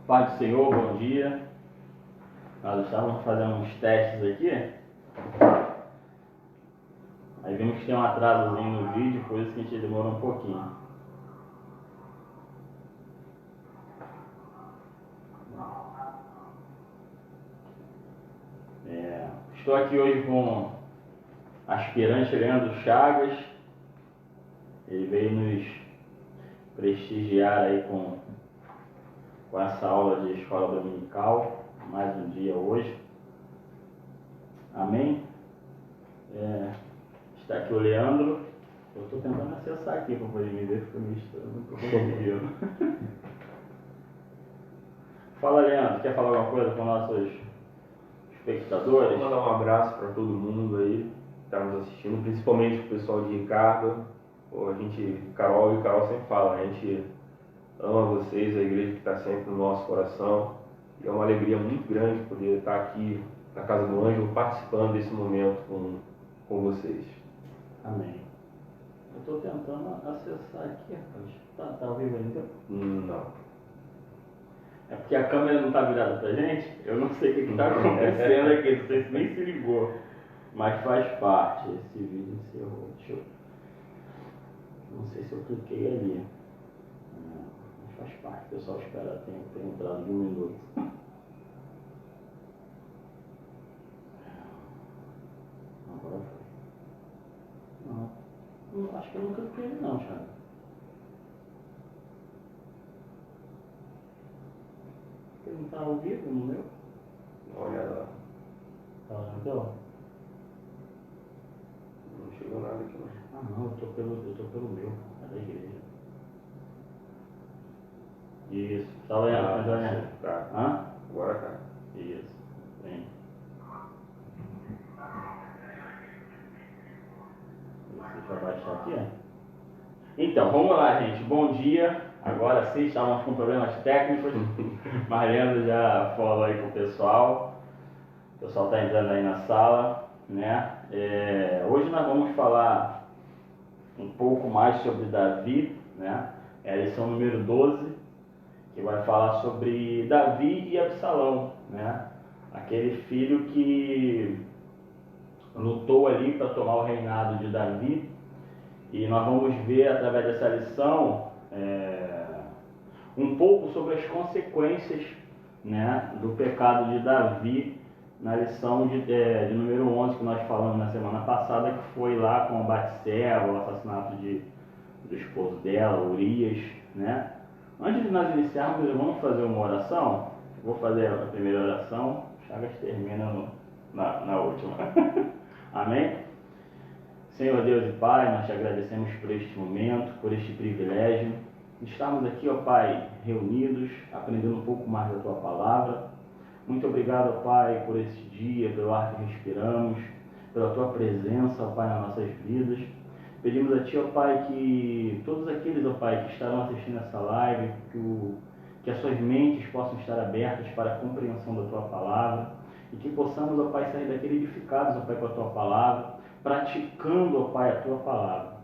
Pai do Senhor, bom dia. Nós estávamos fazendo uns testes aqui. Aí vimos que tem um atrasozinho no vídeo, por isso que a gente demorou um pouquinho. Estou aqui hoje com o aspirante Leandro Chagas. Ele veio nos prestigiar aí com essa aula de escola dominical, mais um dia hoje. Amém? Está aqui o Leandro. Eu estou tentando acessar aqui para poder me ver, porque eu me estou. Fala, Leandro, quer falar alguma coisa com nossos espectadores? Vou mandar um abraço para todo mundo aí que está nos assistindo, principalmente o pessoal de Ricardo. Carol sempre fala, a gente ama vocês, a igreja que está sempre no nosso coração. E é uma alegria muito grande poder estar aqui na Casa do Ângelo, participando desse momento com vocês. Amém. Eu estou tentando acessar aqui, rapaz. Tá ao vivo ainda? Não. É porque a câmera não está virada pra gente. Eu não sei o que está acontecendo aqui, não sei se nem se ligou. Mas faz parte. Esse vídeo encerrou. Não sei se eu cliquei ali. Mas faz parte. O pessoal espera ter entrado de 1 minuto. Agora foi. Não, acho que eu não cliquei ali não, Thiago. Ele não está ao vivo no meu? Dá uma olhada lá. Tá lá então? Não chegou nada aqui não. Não, eu tô pelo meu, é da igreja. Isso, tá olhando, Joinha? Tá. Hã? Agora tá. Isso, vem. Deixa eu baixar aqui, ó. Então, vamos lá, gente. Bom dia. Agora sim, estávamos com problemas técnicos. Mariano já falou aí com o pessoal. O pessoal está entrando aí na sala, né? Hoje nós vamos falar um pouco mais sobre Davi, né? É a lição número 12, que vai falar sobre Davi e Absalão, né? Aquele filho que lutou ali para tomar o reinado de Davi. E nós vamos ver através dessa lição um pouco sobre as consequências, né, do pecado de Davi na lição de número 11 que nós falamos na semana passada, que foi lá com a Batseba, o assassinato do esposo dela, Urias, né? Antes de nós iniciarmos, vamos fazer uma oração. Vou fazer a primeira oração, Chagas termina na última. Amém? Senhor Deus e Pai, nós te agradecemos por este momento, por este privilégio. Estamos aqui, ó Pai, reunidos, aprendendo um pouco mais da Tua Palavra. Muito obrigado, ó Pai, por esse dia, pelo ar que respiramos, pela Tua presença, ó Pai, nas nossas vidas. Pedimos a Ti, ó Pai, que todos aqueles, ó Pai, que estarão assistindo essa live, que as suas mentes possam estar abertas para a compreensão da Tua Palavra e que possamos, ó Pai, sair daqui edificados, ó Pai, com a Tua Palavra, praticando, ó Pai, a Tua Palavra.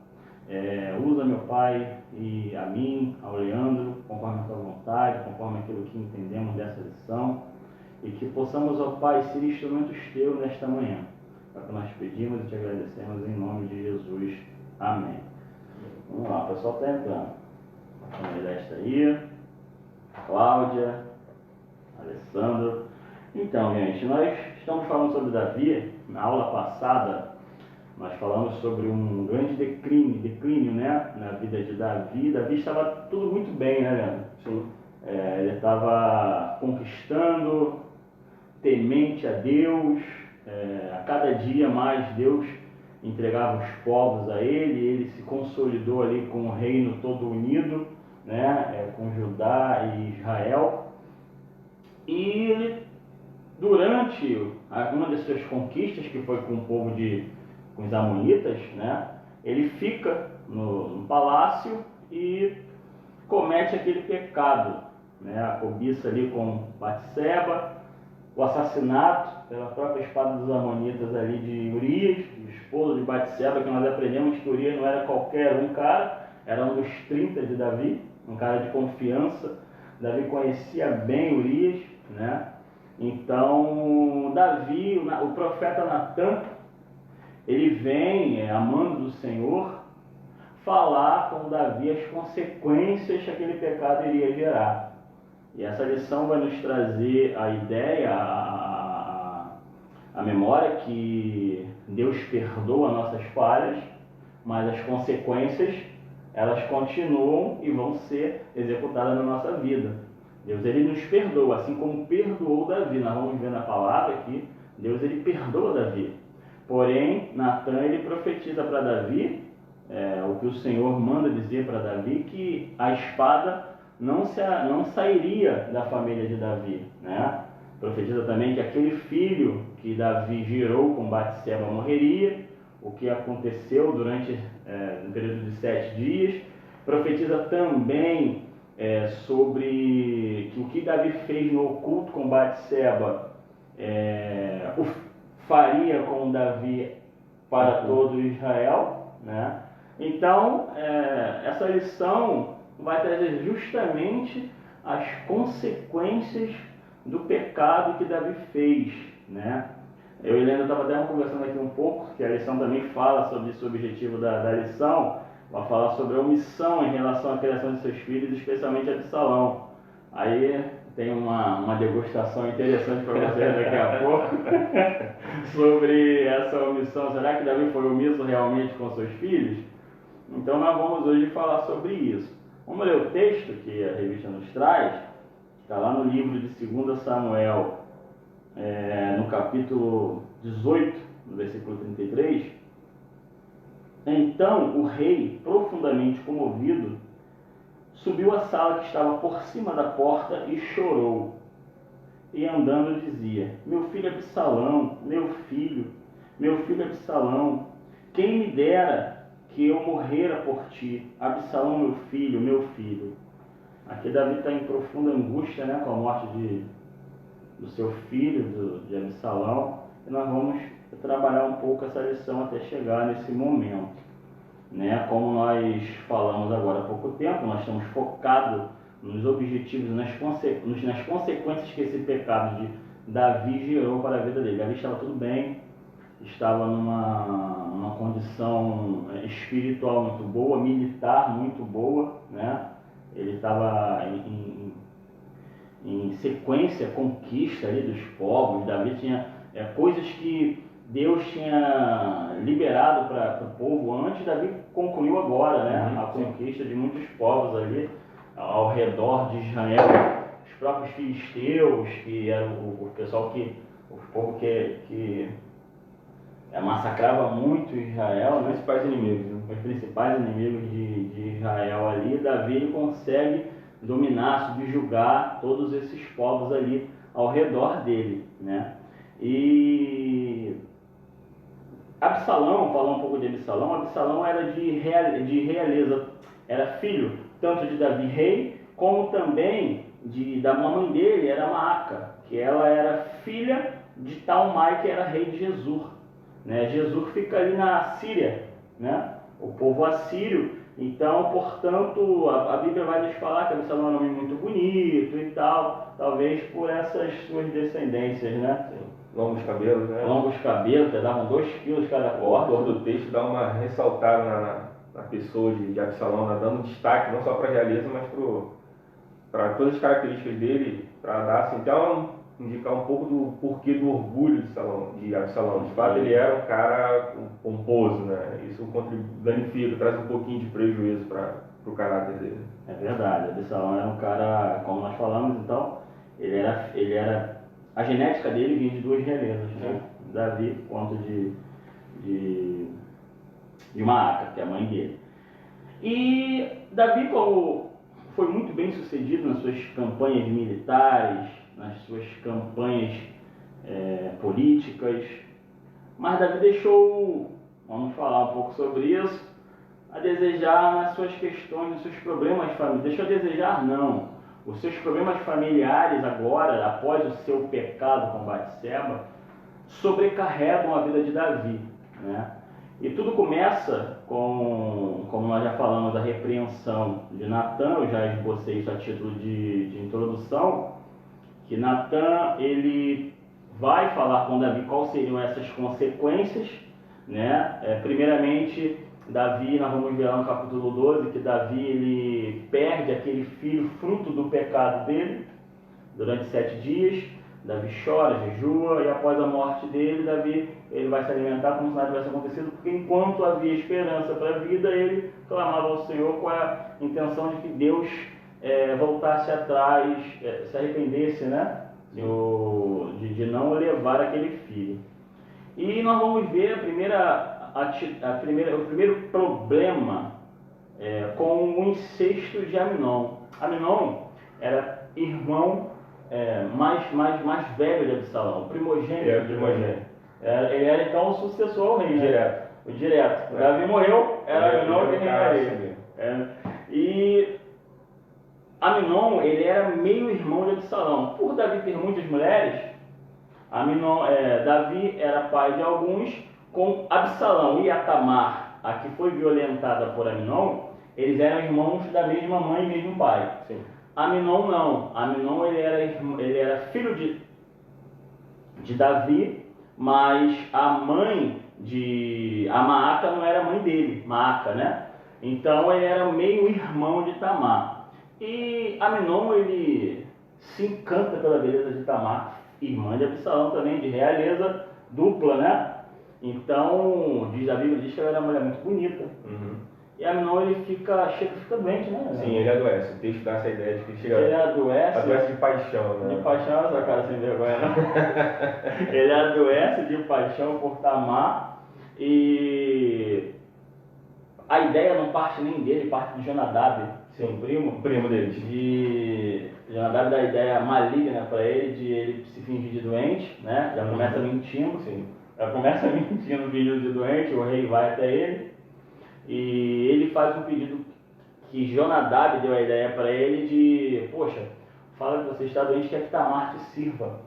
Usa, meu Pai, e a mim, ao Leandro, conforme a Tua vontade, conforme aquilo que entendemos dessa lição, e que possamos, ó Pai, ser instrumentos Teus nesta manhã. É o que nós pedimos e Te agradecemos em nome de Jesus. Amém. Vamos lá, o pessoal está entrando. A família está aí, Cláudia, Alessandro. Então, gente, nós estamos falando sobre Davi. Na aula passada, nós falamos sobre um grande declínio, né, na vida de Davi. Davi estava tudo muito bem, né, Leandro? Sim. Ele estava conquistando, temente a Deus. A cada dia mais Deus entregava os povos a ele se consolidou ali com o reino todo unido, né, com Judá e Israel. E ele, durante uma das suas conquistas, que foi com o povo com os amonitas, né, ele fica no palácio e comete aquele pecado, né, a cobiça ali com Batseba, o assassinato pela própria espada dos amonitas ali de Urias, o esposo de Batseba, que nós aprendemos que Urias não era qualquer um cara, era um dos 30 de Davi, um cara de confiança, Davi conhecia bem Urias, né? Então, Davi, o profeta Natan, ele vem, amando do Senhor, falar com Davi as consequências que aquele pecado iria gerar. E essa lição vai nos trazer a ideia, a memória que Deus perdoa nossas falhas, mas as consequências, elas continuam e vão ser executadas na nossa vida. Deus, ele nos perdoa, assim como perdoou Davi. Nós vamos ver na palavra aqui, Deus, ele perdoa Davi. Porém, Natan, ele profetiza para Davi, o que o Senhor manda dizer para Davi, que a espada não sairia da família de Davi, né? Profetiza também que aquele filho que Davi gerou com Batseba morreria, o que aconteceu durante um período de 7 dias. Profetiza também sobre que o que Davi fez no oculto com Batseba o faria com Davi para todo Israel, né? Então, essa lição vai trazer justamente as consequências do pecado que Davi fez, né? Eu e Helena estava até conversando aqui um pouco, que a lição também fala sobre esse objetivo da lição, vai falar sobre a omissão em relação à criação de seus filhos, especialmente Absalão. Aí tem uma degustação interessante para vocês daqui a pouco sobre essa omissão. Será que Davi foi omisso realmente com seus filhos? Então nós vamos hoje falar sobre isso. Vamos ler o texto que a revista nos traz, está lá no livro de 2 Samuel, no capítulo 18, no versículo 33. Então o rei, profundamente comovido, subiu à sala que estava por cima da porta e chorou. E andando dizia: meu filho Absalão, meu filho Absalão, quem me dera que eu morrera por ti, Absalão, meu filho. Aqui Davi está em profunda angústia, né, com a morte do seu filho, de Absalão, e nós vamos trabalhar um pouco essa lição até chegar nesse momento, né? Como nós falamos agora há pouco tempo, nós estamos focados nos objetivos, nas consequências que esse pecado de Davi gerou para a vida dele. Davi estava tudo bem, estava numa condição espiritual muito boa, militar muito boa, né? Ele estava em sequência, conquista ali dos povos. Davi tinha coisas que Deus tinha liberado para o povo antes. Davi concluiu agora, né? A conquista de muitos povos ali ao redor de Israel, os próprios filisteus, que eram o pessoal o povo que massacrava muito Israel, os principais inimigos, né? Os principais inimigos de Israel ali. Davi, ele consegue dominar, subjugar todos esses povos ali ao redor dele, né? E Absalão, falar um pouco de Absalão, Absalão era de realeza, era filho tanto de Davi rei, como também da mamãe dele, era Maaca, que ela era filha de Talmai, que era rei de Gesur, né? Gesur fica ali na Síria, né? O povo assírio. Então, portanto, a Bíblia vai nos falar que Absalão é um nome muito bonito e tal, talvez por essas suas descendências, né? Sim. Longos cabelos, né? Longos cabelos, davam 2 quilos cada O autor do texto dá uma ressaltada na pessoa de Absalão, dando destaque não só para a realeza, mas para todas as características dele, para dar assim, então indicar um pouco do porquê do orgulho de Absalão. De fato, ele era um cara pomposo, né? Isso danifica, traz um pouquinho de prejuízo para o caráter dele. É verdade, Absalão era um cara, como nós falamos, então, ele era a genética dele vinha de 2 realezas, né? Davi quanto de Maaca, que é a mãe dele. E Davi, como foi muito bem sucedido nas suas campanhas militares, nas suas campanhas políticas, mas Davi deixou, vamos falar um pouco sobre isso, a desejar nas suas questões, nos seus problemas familiares. Deixou a desejar, não. Os seus problemas familiares agora, após o seu pecado com Batseba, sobrecarregam a vida de Davi, né? E tudo começa com, como nós já falamos, a repreensão de Natan. Eu já esbocei isso a título de introdução, que Natan, ele vai falar com Davi quais seriam essas consequências, né? Primeiramente, Davi, nós vamos ver lá no capítulo 12, que Davi ele perde aquele filho fruto do pecado dele durante 7 dias. Davi chora, jejua, e após a morte dele, Davi ele vai se alimentar como se nada tivesse acontecido, porque enquanto havia esperança para a vida, ele clamava ao Senhor com a intenção de que Deus voltasse atrás, se arrependesse, né? De não levar aquele filho. E nós vamos ver o primeiro problema com o incesto de Aminon. Aminon era irmão mais velho de Absalão, primogênito de Aminon. Ele era então o sucessor ao rei, né? O direto. Davi morreu, era Aminon que reinaria. E Aminon, ele era meio irmão de Absalão. Por Davi ter muitas mulheres, Davi era pai de alguns, com Absalão e Tamar, a que foi violentada por Aminon, eles eram irmãos da mesma mãe e mesmo pai. Sim. Aminon não. Aminon ele era filho de Davi, mas a mãe a Maaca não era mãe dele, Maaca, né? Então ele era meio irmão de Tamar. E Aminon, ele se encanta pela beleza de Tamar, irmã de Absalão também, de realeza dupla, né? Então, a Bíblia diz que ela era uma mulher muito bonita. E Aminon, ele fica doente, né? Sim, ele adoece. O texto dá essa ideia de que ele adoece de paixão, né? De paixão, essa cara sem vergonha, não. Ele adoece de paixão por Tamar, e a ideia não parte nem dele, parte de Jonadab, seu primo deles. De Jonadab dá a ideia maligna para ele de ele se fingir de doente, né? Já começa mentindo. Sim. Já começa mentindo, fingindo de doente, o rei vai até ele. E ele faz um pedido que Jonadab deu a ideia para ele de: poxa, fala que você está doente, quer que Tamar te sirva.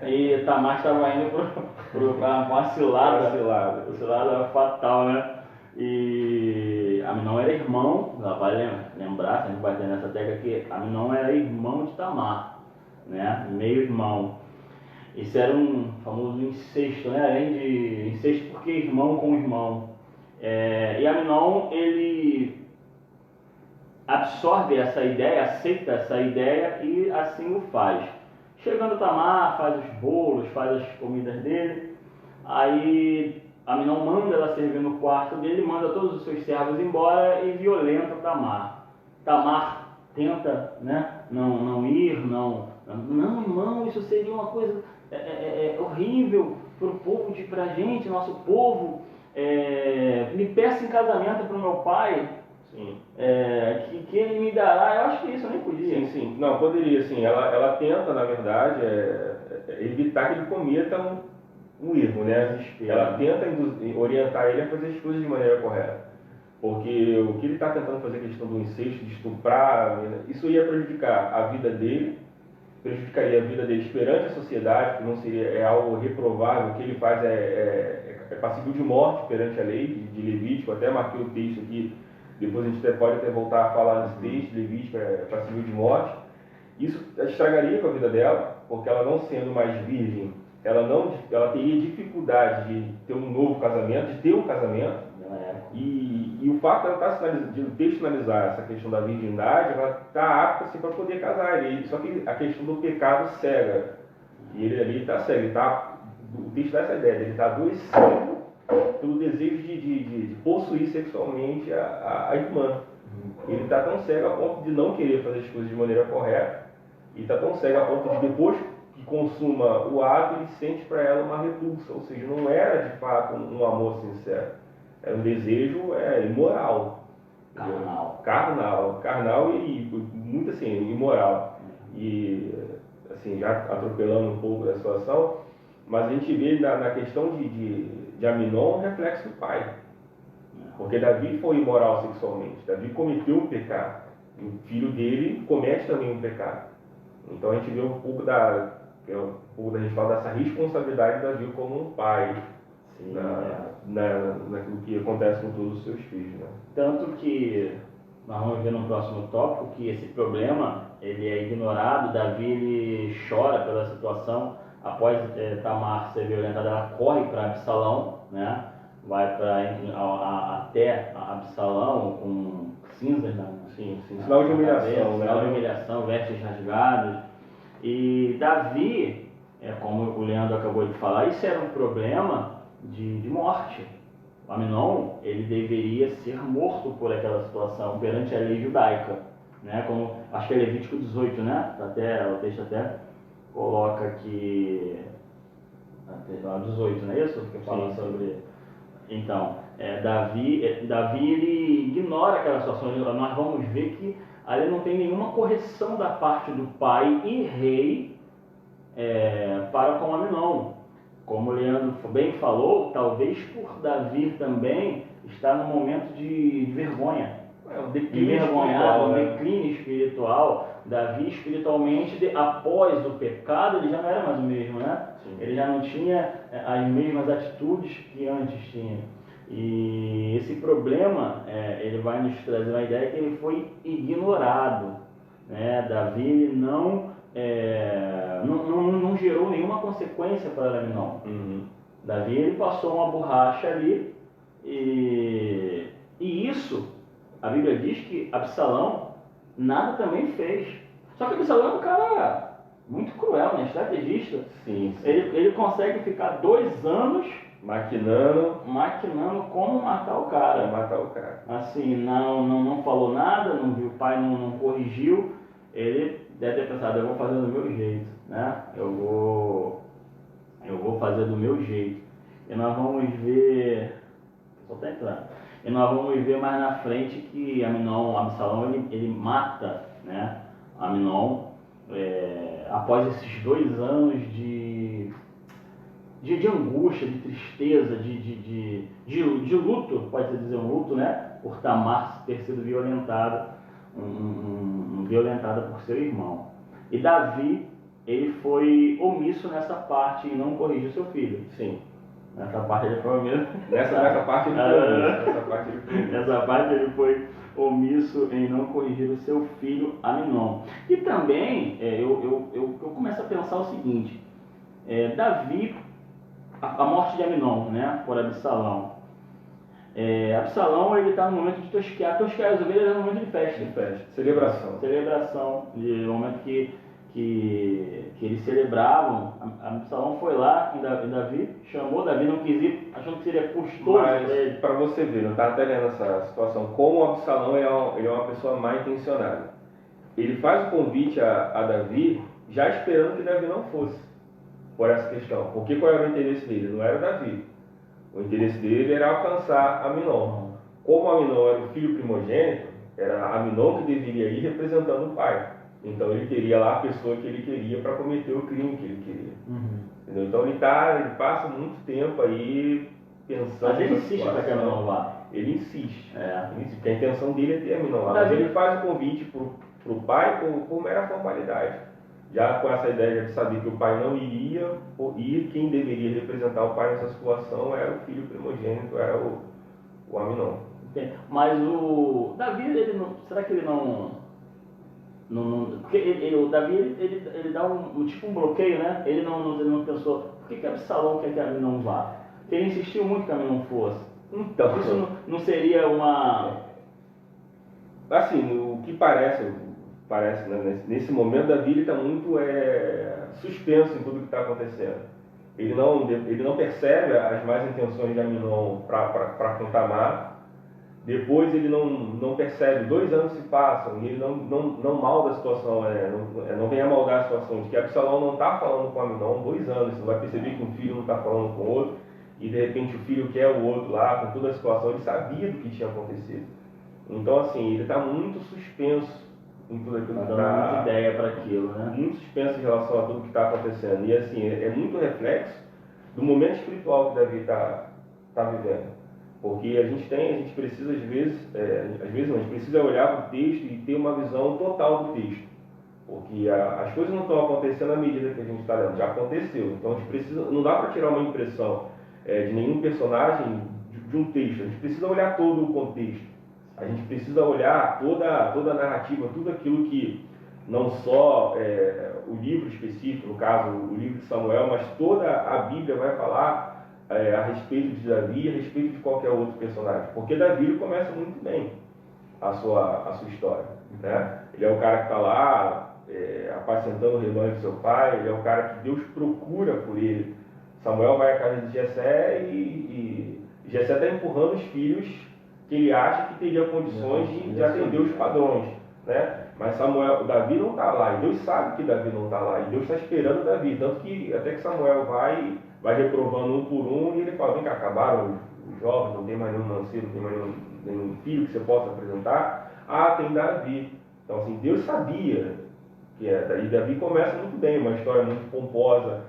E Tamar estava indo para uma cilada fatal, né? E Aminon era irmão, ela vai lembrar, sempre vai ter nessa tecla que Aminon era irmão de Tamar, né? Meio irmão. Isso era um famoso incesto, né? Além de incesto, porque irmão com irmão. E Aminon, ele absorve essa ideia, aceita essa ideia e assim o faz. Chegando Tamar, faz os bolos, faz as comidas dele. Aí Aminon manda ela servir no quarto dele, manda todos os seus servos embora e violenta Tamar. Tamar tenta, né, não ir, não, irmão, isso seria uma coisa horrível para a gente, nosso povo. Me peça em casamento para o meu pai. Sim. Que ele me dará. Eu acho que isso eu nem podia. Sim. Não, poderia, sim. Ela tenta, na verdade, evitar que ele cometa um erro, né? Ela tenta orientar ele a fazer as coisas de maneira correta. Porque o que ele está tentando fazer, a questão do incesto, de estuprar, isso ia prejudicar a vida dele, prejudicaria a vida dele perante a sociedade, que não seria algo reprovável. O que ele faz é passível de morte perante a lei de Levítico. Até marquei o texto aqui, depois a gente pode até voltar a falar nesse texto. Levítico é passível de morte. Isso estragaria com a vida dela, porque ela não sendo mais virgem, ela teria dificuldade de ter um novo casamento, de ter um casamento. E o fato de ela estar sinalizar essa questão da virgindade, ela está apta assim, para poder casar. Só que a questão do pecado cega. E ele ali está cego. O texto dá essa ideia, ele está adoecido pelo desejo de possuir sexualmente a irmã. Ele está tão cego a ponto de não querer fazer as coisas de maneira correta. E está tão cego a ponto de, depois que consuma o ato, ele sente para ela uma repulsa. Ou seja, não era de fato um amor sincero. Era um desejo imoral. Carnal e muito assim, imoral. E assim, já atropelando um pouco da situação, mas a gente vê na questão de Aminon um reflexo do pai. Porque Davi foi imoral sexualmente. Davi cometeu um pecado. E o filho dele comete também um pecado. Então a gente vê um pouco da gente fala dessa responsabilidade de Davi como um pai naquilo que acontece com todos os seus filhos, né? Tanto que nós vamos ver no próximo tópico que esse problema ele é ignorado. Davi ele chora pela situação. Após Tamar ser violentada, ela corre para Absalão, né? Vai até Absalão com cinzas sinal de humilhação, né? Sinal de humilhação, vestes rasgadas. E Davi, como o Leandro acabou de falar, isso era um problema de morte. O Amnon, ele deveria ser morto por aquela situação perante a lei judaica, né? Como, acho que é Levítico 18, né? O texto até coloca aqui, 18, não é isso? Que fala sobre. Então, Davi ele ignora aquela situação. Nós vamos ver que ali não tem nenhuma correção da parte do pai e rei para com Amnon. Como o Leandro bem falou, talvez por Davi também estar num momento de vergonha, envergonhado, um declínio espiritual. Davi espiritualmente, após o pecado, ele já não era mais o mesmo, né? Sim. Ele já não tinha as mesmas atitudes que antes tinha. E esse problema, ele vai nos trazer uma ideia que ele foi ignorado, né? Davi ele não gerou nenhuma consequência para Amnon. Uhum. Davi ele passou uma borracha ali e isso, a Bíblia diz que Absalão nada também fez. Só que Absalão é um cara muito cruel, né? Estrategista. Sim. Ele consegue ficar 2 anos maquinando como matar o cara. Assim, não falou nada, não viu o pai, não corrigiu. Ele deve ter pensado, eu vou fazer do meu jeito, né? Eu vou fazer do meu jeito. E nós vamos ver, só tá entrando. E nós vamos ver mais na frente que Absalão ele mata, né? Amnon após esses 2 anos de angústia, de tristeza, de luto, pode-se dizer um luto, né? Por Tamar ter sido violentada, violentada por seu irmão. E Davi, ele foi omisso nessa parte e não corrigiu seu filho. Sim. Nessa parte ele foi omisso. Nessa parte ele foi omisso. Nessa parte ele foi omisso em não corrigir o seu filho Amnon. E também eu começo a pensar o seguinte: Davi, a morte de Amnon, né, por Absalão. Absalão ele está no momento de tosquear as ovelhas, no momento de festa. Celebração, de momento que eles celebravam. Absalão foi lá em Davi, chamou, Davi não quis ir, achando que seria custoso. Mas para você ver, não está até lendo essa situação, como o Absalão ele é uma pessoa mal intencionada. Ele faz o convite a Davi já esperando que Davi não fosse por essa questão. Porque qual era o interesse dele? Não era Davi. O interesse dele era alcançar Amnon. Como Amnon era o filho primogênito, era Amnon que deveria ir representando o pai. Então ele teria lá a pessoa que ele queria para cometer o crime que ele queria. Entendeu? Então ele passa muito tempo aí pensando. Mas ele insiste para que Amnon vá. Ele insiste. Porque a intenção dele é ter Amnon lá. Mas ele faz o convite para o pai por mera formalidade. Já com essa ideia de saber que o pai não iria ir, quem deveria representar o pai nessa situação era o filho primogênito, era o Amnon. Mas o Davi, será que ele não porque o Davi ele dá tipo um bloqueio, né? Ele não pensou, por que Absalão quer que Amnon vá? Porque ele insistiu muito que Amnon fosse. Então, isso não seria uma... Assim, o que parece, né? Nesse momento Davi está muito suspenso em tudo que está acontecendo. Ele não percebe as más intenções de Amnon para com Tamar. Depois ele não percebe, 2 anos se passam e ele não malda a situação, não vem a maldar a situação de que Absalão não está falando com Amnon 2 anos. Você vai perceber que um filho não está falando com o outro e de repente o filho quer o outro lá, com toda a situação, ele sabia do que tinha acontecido. Então assim, ele está muito suspenso em tudo aquilo que está... muita ideia para aquilo, né? Muito suspenso em relação a tudo que está acontecendo. E assim, é muito reflexo do momento espiritual que Davi está vivendo. Porque a gente precisa, às vezes a gente precisa olhar para o texto e ter uma visão total do texto. Porque as coisas não estão acontecendo à medida que a gente está lendo, já aconteceu. Então a gente precisa, não dá para tirar uma impressão de nenhum personagem de um texto, a gente precisa olhar todo o contexto. A gente precisa olhar toda a narrativa, tudo aquilo que, não só o livro específico, no caso, o livro de Samuel, mas toda a Bíblia vai falar a respeito de Davi e a respeito de qualquer outro personagem. Porque Davi começa muito bem a sua história. Né? Ele é o cara que está lá apacentando o rebanho do seu pai, ele é o cara que Deus procura por ele. Samuel vai à casa de Jessé e Jessé está empurrando os filhos que ele acha que teria condições de atender os padrões. Né? Mas Davi não está lá, e Deus sabe que Davi não está lá, e Deus está esperando Davi, tanto que até que Samuel vai reprovando um por um, e ele fala, vem cá, acabaram os jovens, não tem mais nenhum mancebo, não tem mais nenhum filho que você possa apresentar. Ah, tem Davi. Então assim, Deus sabia que e Davi começa muito bem, uma história muito pomposa,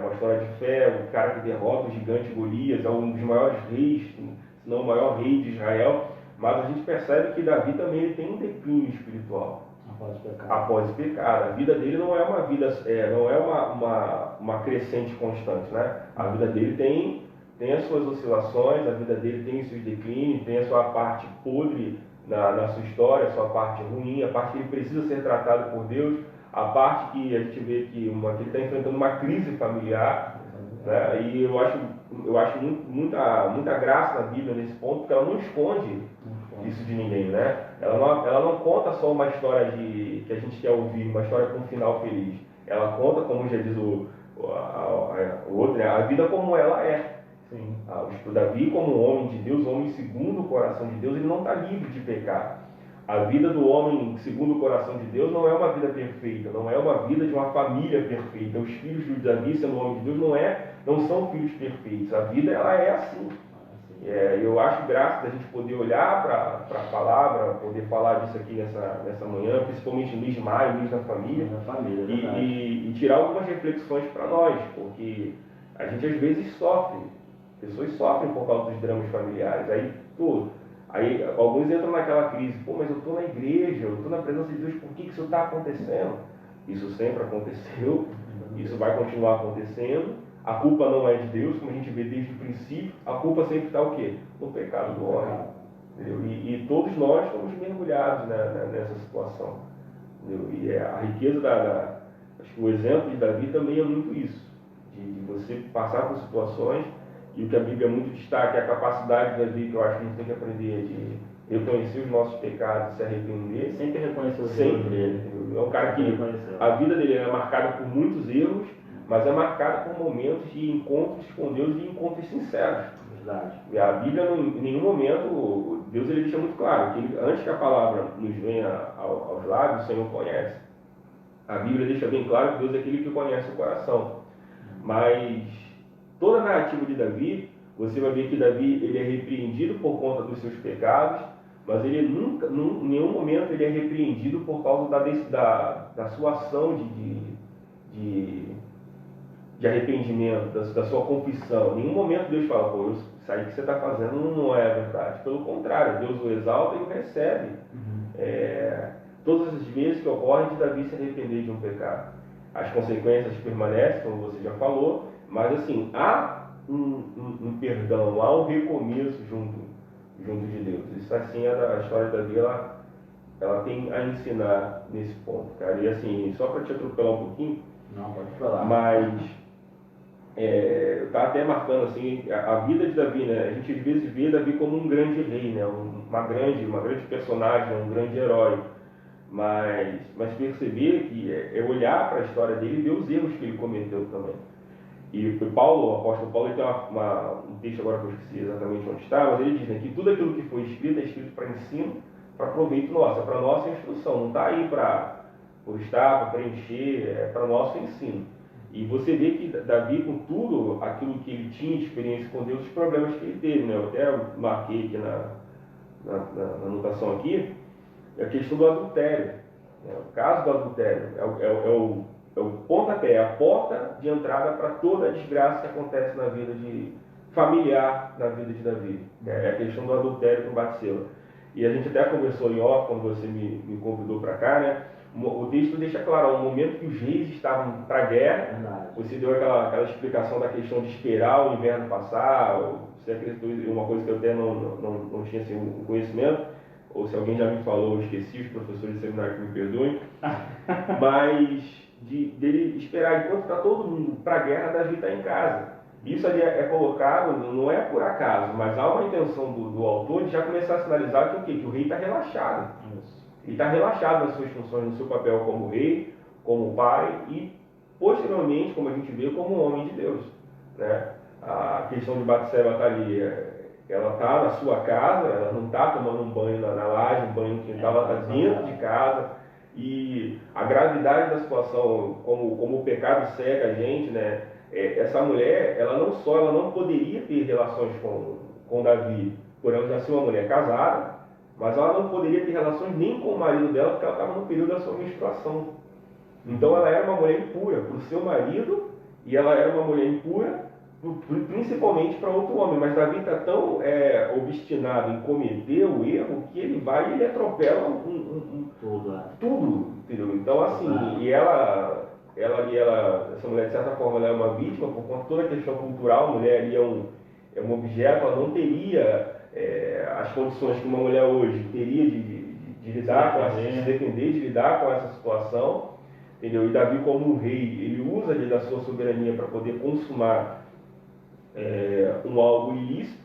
uma história de fé, o cara que derrota o gigante Golias, é um dos maiores reis, se não o maior rei de Israel, mas a gente percebe que Davi também ele tem um declínio espiritual. Após o pecado. A vida dele não é uma vida, não é uma crescente constante, né? A vida dele tem as suas oscilações, a vida dele tem os seus declínios, tem a sua parte podre na sua história, a sua parte ruim, a parte que ele precisa ser tratado por Deus, a parte que a gente vê que ele está enfrentando uma crise familiar, né? E eu acho muita graça na Bíblia nesse ponto, porque ela não esconde isso de ninguém, né? Ela não conta só uma história que a gente quer ouvir, uma história com um final feliz. Ela conta, como já diz o outro, né? A vida como ela é. Sim. O Davi, como homem de Deus, homem segundo o coração de Deus, ele não está livre de pecar. A vida do homem segundo o coração de Deus não é uma vida perfeita, não é uma vida de uma família perfeita. Os filhos de Davi, sendo homem de Deus, não são filhos perfeitos. A vida ela é assim. Eu acho graça da gente poder olhar para a palavra, poder falar disso aqui nessa manhã, principalmente no mês de maio, mês da família, e tirar algumas reflexões para nós, porque a gente às vezes sofre, pessoas sofrem por causa dos dramas familiares. Aí alguns entram naquela crise, mas eu estou na igreja, eu estou na presença de Deus, por que isso está acontecendo? Isso sempre aconteceu, isso vai continuar acontecendo. A culpa não é de Deus, como a gente vê desde o princípio, a culpa sempre está o quê? No pecado do homem. Entendeu? E todos nós estamos mergulhados nessa situação. Entendeu? E a riqueza acho que o exemplo de Davi também é muito isso, de você passar por situações, e o que a Bíblia muito destaca é a capacidade de Davi, que eu acho que a gente tem que aprender, de reconhecer os nossos pecados, se arrepender. Sempre reconhecer os erros dele. É um cara que a vida dele é marcada por muitos erros, mas é marcada por momentos de encontros com Deus e encontros sinceros. Verdade. E a Bíblia, em nenhum momento, Deus ele deixa muito claro que antes que a palavra nos venha aos lábios, o Senhor conhece. A Bíblia deixa bem claro que Deus é aquele que conhece o coração. Mas toda a narrativa de Davi, você vai ver que Davi ele é repreendido por conta dos seus pecados, mas ele nunca, em nenhum momento, ele é repreendido por causa da sua ação de arrependimento, da sua confissão. Em nenhum momento Deus fala, isso aí que você está fazendo não é verdade. Pelo contrário, Deus o exalta e o recebe. Todas as vezes que ocorre de Davi se arrepender de um pecado. As consequências permanecem, como você já falou, mas assim, há um perdão, há um recomeço junto de Deus. Isso assim, a história de Davi, ela tem a ensinar nesse ponto, cara. E assim, só para te atropelar um pouquinho, não, pode falar. Mas eu estava até marcando assim, a vida de Davi, né? A gente às vezes vê Davi como um grande rei, né? uma grande personagem, um grande herói. Mas perceber que é olhar para a história dele e ver os erros que ele cometeu também. E o apóstolo Paulo, ele tem um texto agora que eu esqueci exatamente onde está, mas ele diz, né, que tudo aquilo que foi escrito é escrito para ensino, para proveito nosso, é para nossa instrução, não está aí para estar, para preencher, é para nosso ensino. E você vê que Davi, com tudo aquilo que ele tinha de experiência com Deus, os problemas que ele teve, né? Eu até marquei aqui na anotação aqui, é a questão do adultério. Né? O caso do adultério é o pontapé, é a porta de entrada para toda a desgraça que acontece na vida familiar na vida de Davi. É a questão do adultério com Batseba. E a gente até conversou em off, quando você me convidou para cá, né? O texto deixa claro, no momento que os reis estavam para a guerra, você deu aquela explicação da questão de esperar o inverno passar, você acreditou em uma coisa que eu até não tinha assim, um conhecimento, ou se alguém já me falou, eu esqueci, os professores de seminário que me perdoem, mas dele esperar enquanto está todo mundo para a guerra, Davi está em casa. Isso ali é colocado, não é por acaso, mas há uma intenção do autor de já começar a sinalizar que o quê? Que o rei está relaxado. Ele está relaxado nas suas funções, no seu papel como rei, como pai e, posteriormente, como a gente vê, como homem de Deus. Né? A questão de Batseba está ali, ela está na sua casa, ela não está tomando um banho na laje, um banho no quintal, ela está dentro de casa. E a gravidade da situação, como o pecado cega a gente, né? Essa mulher, ela não poderia ter relações com Davi, por ela já ser uma mulher casada, mas ela não poderia ter relações nem com o marido dela, porque ela estava no período da sua menstruação. Então ela era uma mulher impura para o seu marido, e ela era uma mulher impura principalmente para outro homem. Mas Davi está tão obstinado em cometer o erro que ele vai e ele atropela tudo, entendeu? Então assim, e essa mulher de certa forma ela é uma vítima por conta de toda a questão cultural. A mulher ali é um objeto, ela não teria as condições que uma mulher hoje teria de lidar com essa, de se defender, de lidar com essa situação, entendeu? E Davi, como um rei, ele usa ali da sua soberania para poder consumar algo ilícito.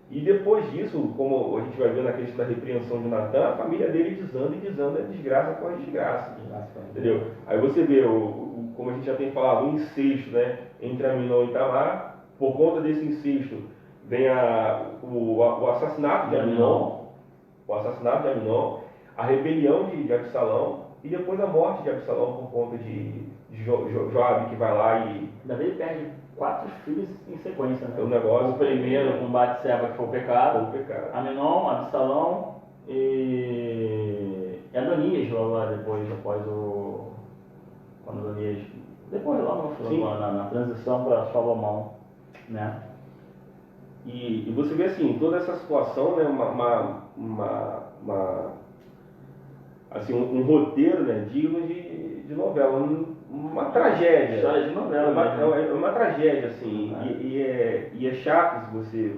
E depois disso, como a gente vai ver na questão da repreensão de Natan, a família dele desanda é desgraça com a desgraça, entendeu? Aí você vê, como a gente já tem falado, o incesto, né, entre Aminon e Tamar. Por conta desse incesto vem o assassinato de Aminon, a rebelião de Absalão e depois a morte de Absalão por conta de Joabe, que vai lá e... Davi perde 4 filhos em sequência, né? O primeiro com Batseba, que foi o pecado. Aminon, Absalão e Adonias logo lá depois quando Adonias... Depois lá na transição para Salomão, né? E você vê assim, toda essa situação, né, assim, um roteiro, né, digno de novela, uma tragédia. História de novela. Uma tragédia, assim, e é chato você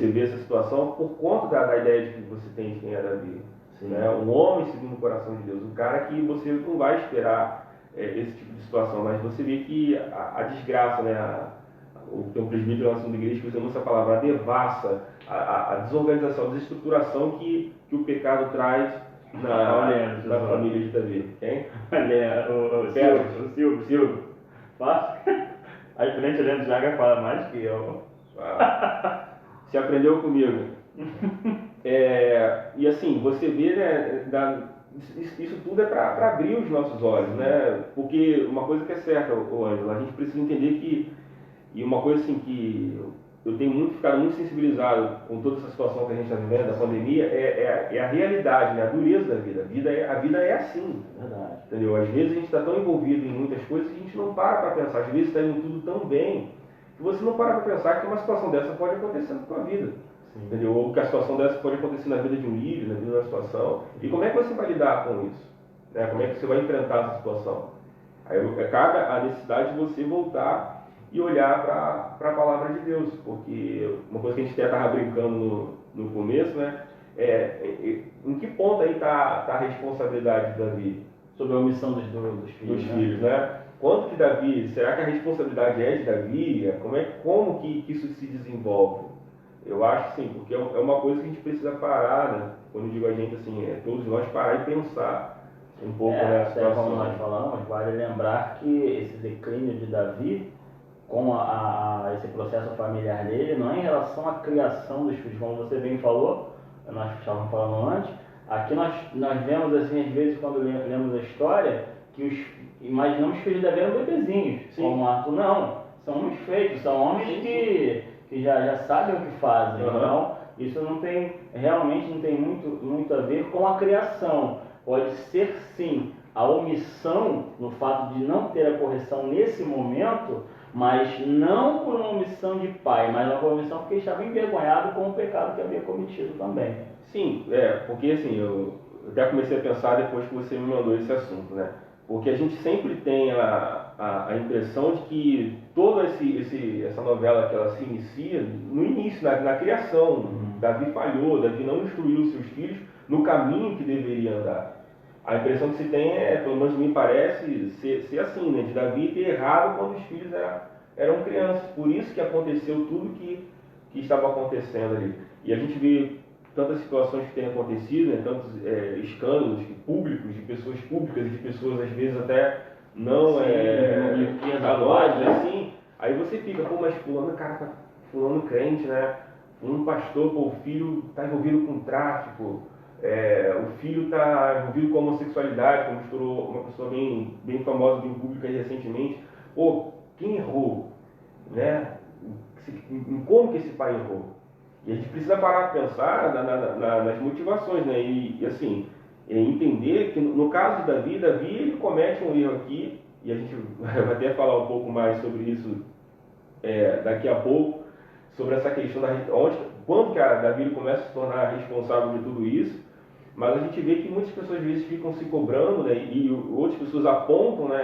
ver essa situação por conta da ideia de que você tem de quem é Davi. Né? Um homem segundo o coração de Deus, um cara que você não vai esperar esse tipo de situação, mas você vê que a desgraça, né, tem um presbítero na segunda igreja que usa muito essa palavra, a devassa, a desorganização, a desestruturação que o pecado traz na família de Davi. Quem? O Silvio. Fácil. Aí frente Leandro Jaga fala mais que eu. Se aprendeu comigo. E assim, você vê, né, isso tudo é para abrir os nossos olhos, né? Porque uma coisa que é certa, Ângelo, a gente precisa entender que, e uma coisa assim que eu tenho ficado muito sensibilizado com toda essa situação que a gente está vivendo, da pandemia, é a realidade, né? A dureza da vida. A vida é assim. Verdade. Entendeu? Às vezes a gente está tão envolvido em muitas coisas que a gente não para pensar. Às vezes está indo tudo tão bem que você não para pensar que uma situação dessa pode acontecer na sua vida. Sim. Entendeu? Ou que a situação dessa pode acontecer na vida de um líder, na vida de uma situação. E como é que você vai lidar com isso? Né? Como é que você vai enfrentar essa situação? Aí cabe a necessidade de você voltar e olhar para a palavra de Deus, porque uma coisa que a gente até estava brincando no começo, né, em que ponto aí está a responsabilidade de Davi? Sobre a omissão dos filhos, né? Quanto que Davi, será que a responsabilidade é de Davi? Como que isso se desenvolve? Eu acho sim, porque é uma coisa que a gente precisa parar, né? Quando eu digo a gente, assim, todos nós parar e pensar um pouco nessa situação. Como nós falamos, vale lembrar que esse declínio de Davi, com esse processo familiar dele, não é em relação à criação dos filhos, como você bem falou, nós estávamos falando antes. Aqui nós vemos, assim, às vezes, quando lemos a história, que imaginamos que os Davi eram bebezinhos, como Arthur. Não, são homens feitos, são homens que já sabem o que fazem. Uhum. Então, isso realmente não tem muito a ver com a criação. Pode ser, sim, a omissão no fato de não ter a correção nesse momento, mas não por uma omissão de pai, mas uma omissão porque estava envergonhado com o pecado que havia cometido também. Sim, porque assim, eu até comecei a pensar depois que você me mandou esse assunto, né? Porque a gente sempre tem a impressão de que toda essa novela que ela se inicia no início, na criação. Davi falhou, Davi não instruiu seus filhos no caminho que deveria andar. A impressão que se tem pelo menos me parece, ser assim, né? De Davi ter errado quando os filhos eram crianças. Por isso que aconteceu tudo que estava acontecendo ali. E a gente vê tantas situações que têm acontecido, né? Tantos escândalos públicos, de pessoas públicas e de pessoas, às vezes, até não anônimas, assim. Aí você fica, pô, mas fulano crente, né? Um pastor, pô, o filho está envolvido com tráfico, o filho está envolvido com homossexualidade, como estourou uma pessoa bem famosa, bem pública aí recentemente. Pô, quem errou? Né? Como que esse pai errou? E a gente precisa parar para pensar nas motivações, né? E assim, entender que no caso de Davi ele comete um erro aqui, e a gente vai até falar um pouco mais sobre isso daqui a pouco, sobre essa questão quando que Davi começa a se tornar responsável de tudo isso. Mas a gente vê que muitas pessoas às vezes ficam se cobrando, né, e outras pessoas apontam, né,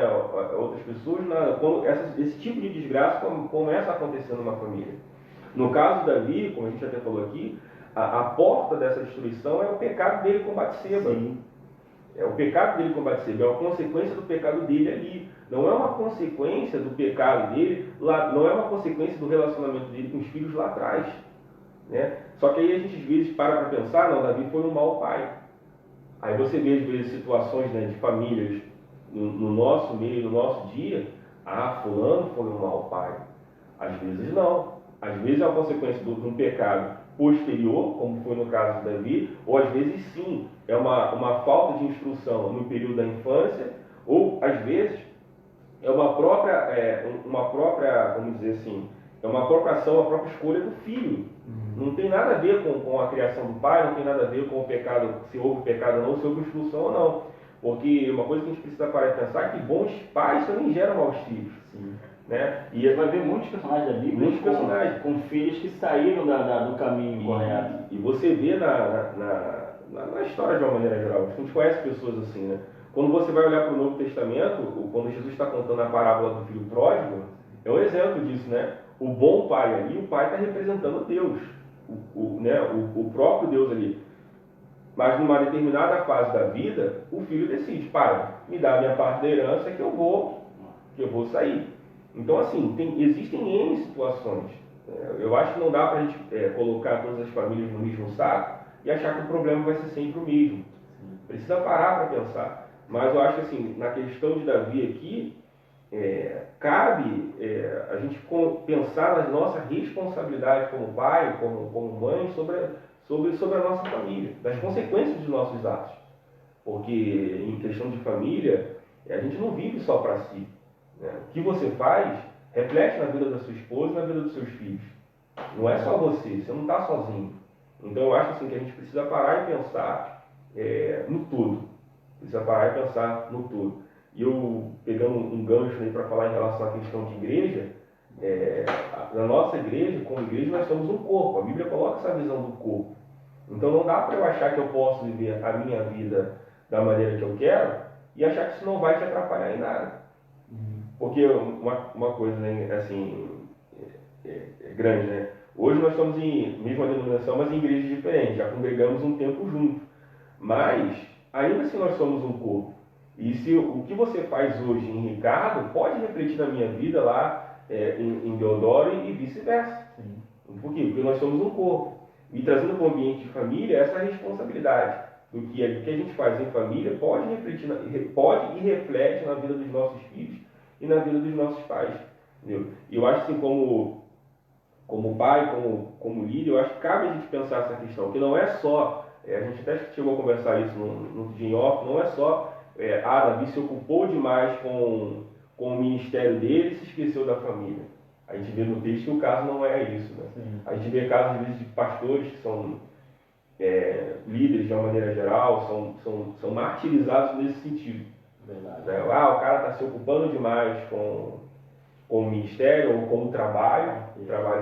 outras pessoas quando esse tipo de desgraça começa a acontecer numa família. No caso de Davi, como a gente até falou aqui, a porta dessa destruição é o pecado dele com Batseba. É o pecado dele com Batseba, é uma consequência do pecado dele ali. Não é uma consequência do pecado dele, não é uma consequência do relacionamento dele com os filhos lá atrás. Né? Só que aí a gente às vezes para pensar, não, Davi foi um mau pai. Aí você vê às vezes situações, né, de famílias no nosso meio, no nosso dia, fulano foi um mau pai. Às vezes não. Às vezes é uma consequência de um pecado posterior, como foi no caso de Davi, ou às vezes sim, é uma falta de instrução no período da infância, ou às vezes é uma própria, vamos dizer assim, é uma própria ação, uma própria escolha do filho. Não tem nada a ver com a criação do pai, não tem nada a ver com o pecado, se houve pecado ou não, se houve instrução ou não. Porque uma coisa que a gente precisa parar de pensar é que bons pais também geram maus filhos. Sim. Né? E você vai ver muitos personagens da Bíblia com filhos que saíram do caminho correto. E você vê na história de uma maneira geral, a gente conhece pessoas assim, né? Quando você vai olhar para o Novo Testamento, quando Jesus está contando a parábola do filho pródigo, é um exemplo disso, né? O bom pai ali, o pai está representando Deus, o próprio Deus ali. Mas numa determinada fase da vida, o filho decide, pai, me dá a minha parte da herança que eu vou sair. Então, assim, existem N situações. Eu acho que não dá para a gente colocar todas as famílias no mesmo saco e achar que o problema vai ser sempre o mesmo. Precisa parar para pensar. Mas eu acho que, assim, na questão de Davi aqui, cabe a gente pensar na nossa responsabilidade como pai, como mãe, sobre a nossa família, das consequências dos nossos atos. Porque, em questão de família, a gente não vive só para si. O que você faz reflete na vida da sua esposa e na vida dos seus filhos. Não é só você não está sozinho. Então eu acho assim, que a gente precisa parar e pensar no todo. Precisa parar e pensar no todo. E eu, pegando um gancho aí para falar em relação à questão de igreja, na nossa igreja, como igreja, nós somos um corpo. A Bíblia coloca essa visão do corpo. Então não dá para eu achar que eu posso viver a minha vida da maneira que eu quero e achar que isso não vai te atrapalhar em nada. Porque uma coisa, né, assim, grande, né? Hoje nós estamos em mesma denominação, mas em igrejas diferentes, já congregamos um tempo junto. Mas, ainda assim nós somos um corpo. E se o que você faz hoje em Ricardo pode refletir na minha vida lá em Deodoro e vice-versa. Por quê? Porque nós somos um corpo. E trazendo para o ambiente de família essa responsabilidade do que a gente faz em família pode refletir, pode e reflete na vida dos nossos filhos e na vida dos nossos pais. Entendeu? E eu acho assim, como pai, como líder, eu acho que cabe a gente pensar essa questão, que não é só, a gente até chegou a conversar isso no dia em off, não é só, Davi se ocupou demais com o ministério dele e se esqueceu da família. A gente vê no texto que o caso não é isso, né? A gente vê casos, às vezes, de pastores que são líderes de uma maneira geral, são martirizados nesse sentido. Verdade. O cara está se ocupando demais com o ministério ou com o trabalho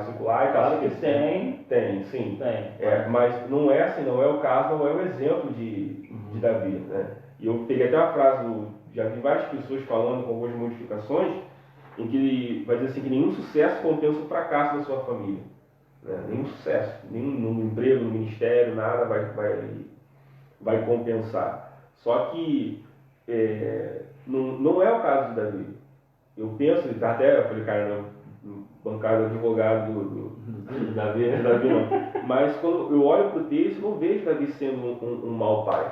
secular. Claro que tem, sim. tem. Mas não é assim, não é o caso, não é o exemplo de de Davi, né? E eu peguei até uma frase, já vi várias pessoas falando com algumas modificações, em que ele vai dizer assim, que nenhum sucesso compensa o fracasso da sua família. Né? Nenhum sucesso, nenhum no emprego, no ministério, nada vai compensar. Só que não é o caso de Davi. Eu penso, até eu falei, cara, bancada de advogado do Davi não. Mas quando eu olho para o texto, eu não vejo Davi sendo um mau pai.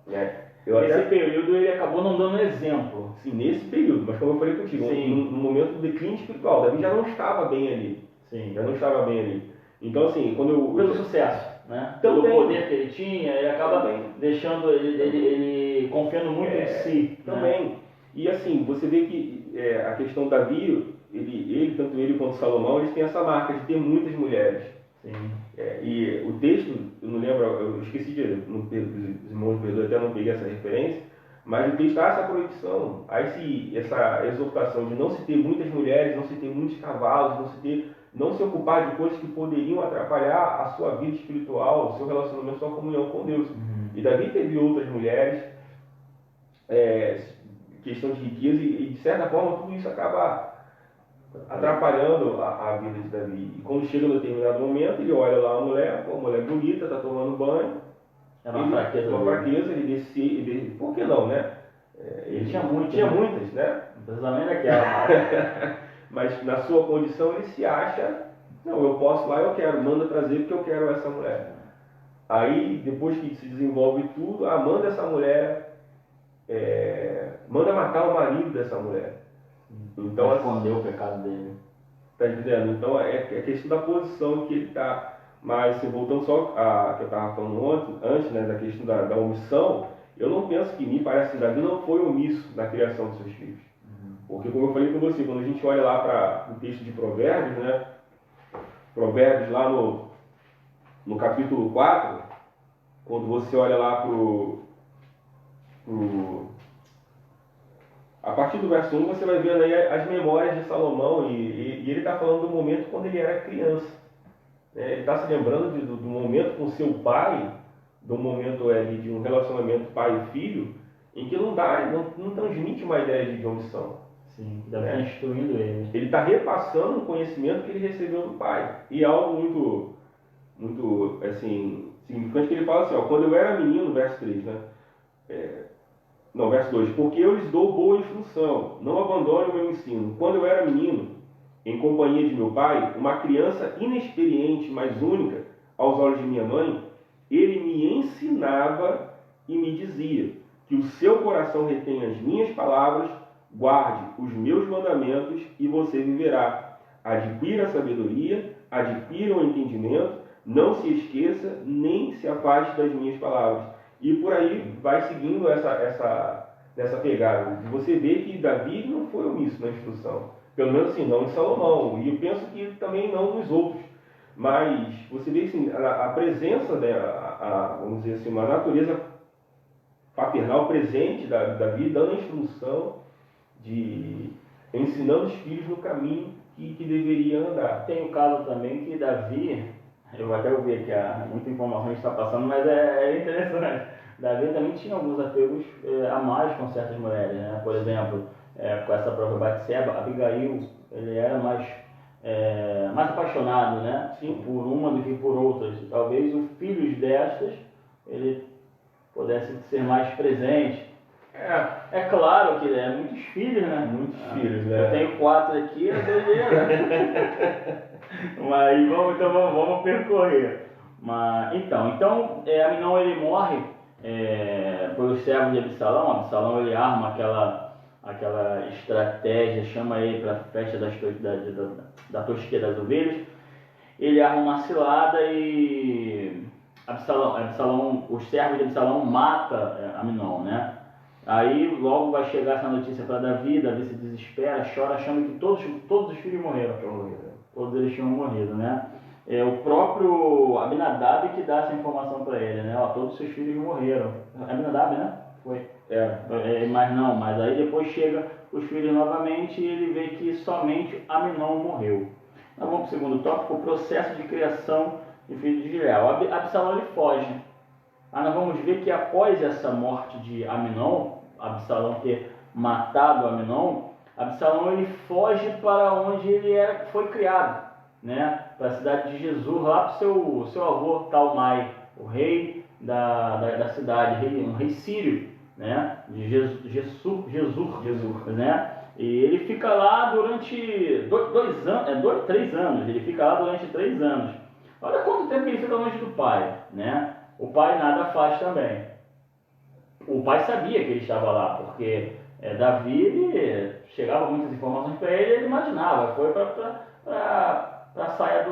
Né? Nesse período ele acabou não dando exemplo. Sim, nesse período, mas como eu falei contigo, no momento do declínio espiritual, Davi já não estava bem ali. Sim. Já não estava bem ali. Então, assim, quando eu... Pelo sucesso, né? Também. Pelo poder que ele tinha, ele acaba deixando, ele confiando muito em si. Também. Né? E assim, você vê que a questão de Davi, tanto ele quanto Salomão, eles têm essa marca de ter muitas mulheres. Sim. E o texto, eu não lembro, eu esqueci de os irmãos perdoam, até não peguei essa referência, mas o texto há essa proibição, há essa exortação de não se ter muitas mulheres, não se ter muitos cavalos, não se ocupar de coisas que poderiam atrapalhar a sua vida espiritual, o seu relacionamento, a sua comunhão com Deus. Uhum. E Davi teve outras mulheres, questão de riqueza, e de certa forma tudo isso acaba atrapalhando a vida de Davi. E quando chega um determinado momento, ele olha lá a mulher bonita, está tomando banho. Era uma fraqueza. Ele desce, por que não, né? Ele tinha muitas, né? Não precisava nem daquela. Mas na sua condição ele se acha, não, eu posso lá, eu quero, manda trazer porque eu quero essa mulher. Aí, depois que se desenvolve tudo, manda essa mulher, manda matar o marido dessa mulher. Então, escondeu o pecado dele. Tá entendendo? Então é questão da posição que ele está. Mas assim, voltando só a que eu estava falando antes, né, da questão da omissão, eu não penso que me parece que Davi não foi omisso na criação dos seus filhos. Porque como eu falei com você, quando a gente olha lá para o texto de Provérbios, né? Provérbios lá no capítulo 4, quando você olha lá a partir do verso 1, você vai vendo aí as memórias de Salomão, e ele está falando do momento quando ele era criança. Ele está se lembrando do momento com seu pai, do momento de um relacionamento pai e filho, em que não transmite uma ideia de omissão. Sim, deve estar instruindo ele. Ele está repassando um conhecimento que ele recebeu do pai. E é algo muito assim, significante, que ele fala assim, quando eu era menino, verso 3, né? Verso 2. Porque eu lhes dou boa instrução, não abandone o meu ensino. Quando eu era menino, em companhia de meu pai, uma criança inexperiente, mas única, aos olhos de minha mãe, ele me ensinava e me dizia que o seu coração retenha as minhas palavras, guarde os meus mandamentos e você viverá. Adquira a sabedoria, adquira o entendimento, não se esqueça, nem se afaste das minhas palavras. E por aí vai seguindo nessa pegada. Você vê que Davi não foi omisso na instrução. Pelo menos assim, não em Salomão. E eu penso que também não nos outros. Mas você vê assim, a presença dela, vamos dizer assim, uma natureza paternal presente da Davi, dando a instrução, ensinando os filhos no caminho que deveria andar. Tem o caso também que Davi, eu até ouvi aqui, muita informação está passando, mas é interessante. Davi também tinha alguns apegos a mais com certas mulheres, né? Por exemplo, com essa própria Batseba, Abigail, ele era mais apaixonado, né? Sim. Por uma do que por outras. Talvez os filhos destas, ele pudesse ser mais presente. É claro que muitos filhos, né? Muitos filhos, né? Eu tenho 4 aqui, é doideira. Mas vamos percorrer. Então Aminon ele morre pelos servos de Absalão. Absalão ele arma aquela estratégia, chama ele para a festa da tosqueira das ovelhas. Ele arma uma cilada e os servos de Absalão matam Aminon, né? Aí logo vai chegar essa notícia para Davi se desespera, chora, achando que todos os filhos morreram. Todos eles tinham morrido, né? O próprio Abinadab que dá essa informação para ele, né? Todos os seus filhos morreram. Abinadab, né? Foi. Mas aí depois chega os filhos novamente e ele vê que somente Aminon morreu. Nós vamos para o segundo tópico, o processo de criação de filhos de Israel. Absalão ele foge. nós vamos ver que após essa morte de Aminon, Absalão ter matado Aminon, Absalão ele foge para onde foi criado, né? Para a cidade de Jesur, lá para o seu avô Talmai, o rei da cidade, um rei sírio, né? De Jesur, né? E ele fica lá durante 3 anos, ele fica lá durante 3 anos. Olha quanto tempo ele fica longe do pai, né? O pai nada faz também. O pai sabia que ele estava lá, porque Davi, ele chegava muitas informações para ele, ele imaginava, foi para a saia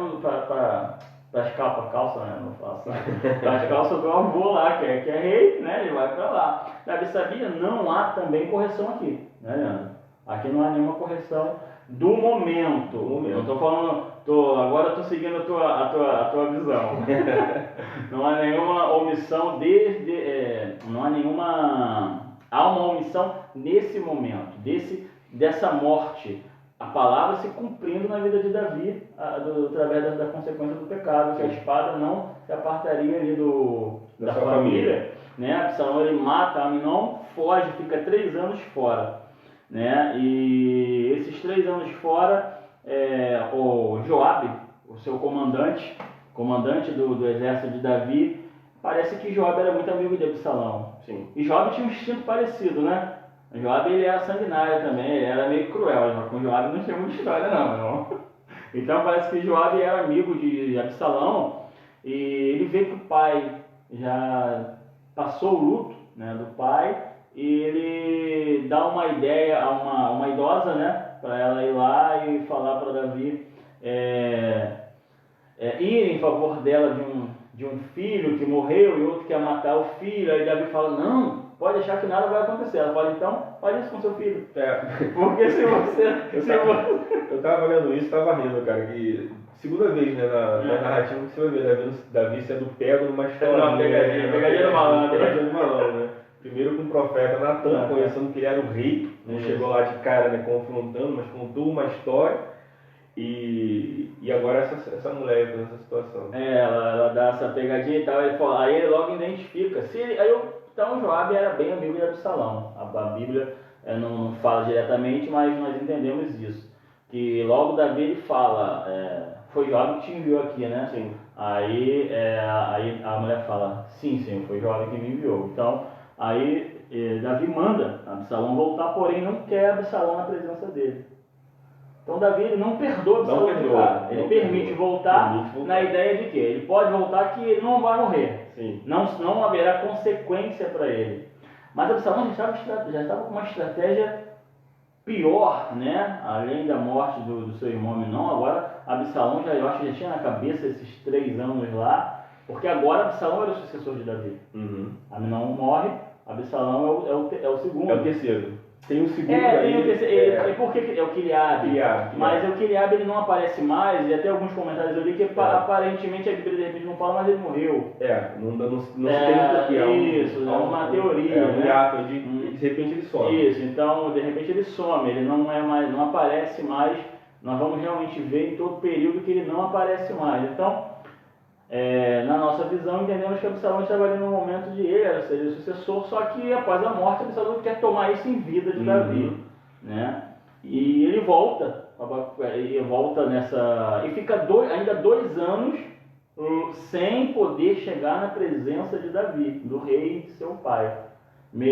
para as calça, né? Não faço, para as calças do avô lá, que é rei, né? Ele vai para lá. Davi sabia, não há também correção aqui, né, Leandro? Aqui não há nenhuma correção do momento. Eu estou falando, agora estou seguindo a tua visão. Não há nenhuma omissão não há nenhuma. Há uma omissão nesse momento, dessa morte. A palavra se cumprindo na vida de Davi, através da consequência do pecado, que a espada não se apartaria ali da família. Né? Absalão ele mata Aminon, foge, fica 3 anos fora. Né? E esses 3 anos fora, o Joabe, o seu comandante do exército de Davi, parece que Joabe era muito amigo de Absalão. Sim. E Joabe tinha um instinto parecido, né? Joabe ele era sanguinário também, ele era meio cruel, mas com Joabe não tinha muita história não. Então parece que Joabe era amigo de Absalão e ele vê que o pai já passou o luto, né, do pai, e ele dá uma ideia a uma idosa, né, para ela ir lá e falar para Davi ir em favor dela de um filho que morreu e outro que ia matar o filho. Aí Davi fala, não, pode achar que nada vai acontecer. Ela fala, então, faz isso com seu filho. Porque se você... Eu estava lendo isso, estava rindo, cara, que segunda vez, né, na narrativa que você vai ver Davi sendo pego numa história. Não, pegadinha do malandro. Pegadinha do malandro, né? Primeiro com o profeta Natan, conhecendo que ele era o rei, não chegou lá de cara, né, confrontando, mas contou uma história. E agora essa mulher nessa situação. Ela dá essa pegadinha e tal, aí ele logo identifica. Então Joabe era bem amigo de Absalão. A Bíblia não fala diretamente, mas nós entendemos isso. Que logo Davi ele fala, foi Joabe que te enviou aqui, né? Sim. Aí a mulher fala, sim, foi Joabe que me enviou. Então, aí Davi manda Absalão voltar, porém não quer Absalão na presença dele. Então Davi ele não perdoa Absalão, ele permite voltar na ideia de que ele pode voltar, que ele não vai morrer. Sim. Não haverá consequência para ele. Mas Absalão já estava com uma estratégia pior, né? Além da morte do seu irmão Aminon, agora Absalão eu acho que já tinha na cabeça esses 3 anos lá, porque agora Absalão era o sucessor de Davi. Aminon morre, Absalão é o segundo. É o terceiro. Tem o segundo aí. Tem o terceiro. Por que é o Kiliabe? Mas o Kiliabe ele não aparece mais, e até alguns comentários eu li que aparentemente a Bíblia de repente não fala, mas ele morreu. Não se tem um porquê. Isso, é uma teoria. Um hiato, de repente ele some. Isso, então de repente ele some, ele não aparece mais. Nós vamos realmente ver em todo período que ele não aparece mais. Então, na nossa visão, entendemos que Absalão estava ali no momento de ele ser o sucessor, só que após a morte, Absalão quer tomar isso em vida de Davi, né? E ele volta nessa... E fica ainda 2 anos sem poder chegar na presença de Davi, do rei seu pai,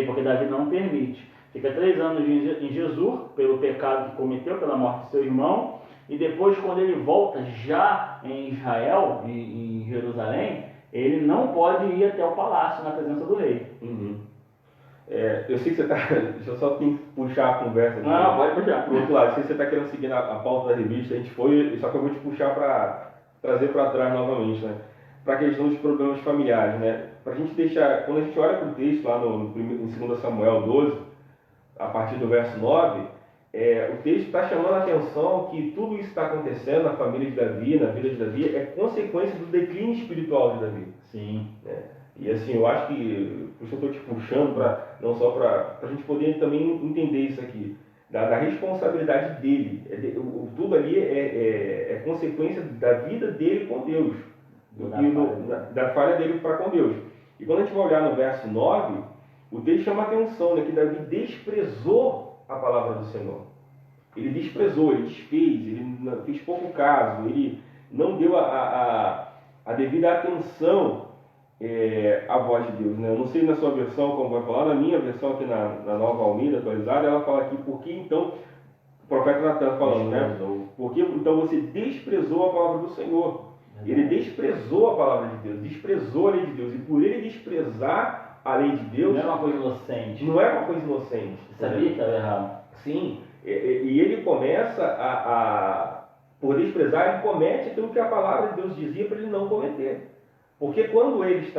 porque Davi não permite. Fica 3 anos em Jesur, pelo pecado que cometeu, pela morte de seu irmão, e depois, quando ele volta já em Israel, em Jerusalém, ele não pode ir até o palácio na presença do rei. Eu sei que você está... Deixa eu só puxar a conversa aqui. Não, pode puxar. Por outro lado, sei que você está querendo seguir a pauta da revista, a gente foi, só que eu vou te puxar para trazer para trás novamente, né? Para a questão dos problemas familiares, né? Para a gente deixar... Quando a gente olha para o texto lá em 2 Samuel 12, a partir do verso 9... o texto está chamando a atenção que tudo isso está acontecendo na família de Davi, na vida de Davi, é consequência do declínio espiritual de Davi. Sim. E assim, eu acho que, por isso eu estou te puxando, não só para a gente poder também entender isso aqui, da responsabilidade dele. Tudo ali é consequência da vida dele com Deus, da falha dele para com Deus. E quando a gente vai olhar no verso 9, o texto chama a atenção, né, que Davi desprezou a palavra do Senhor. Ele desprezou, ele desfez, ele fez pouco caso, ele não deu a devida atenção à voz de Deus. Né? Eu não sei na sua versão como vai falar, na minha versão aqui na Nova Almeida atualizada, ela fala aqui, por que então, o profeta Natan falando, né? Por que então você desprezou a palavra do Senhor? Ele desprezou a palavra de Deus, desprezou a lei de Deus, e por ele desprezar a lei de Deus... Não é uma coisa inocente. Não é uma coisa inocente. Você sabia que estava errado? Sim, e ele começa por desprezar, ele comete aquilo que a palavra de Deus dizia para ele não cometer. Porque quando ele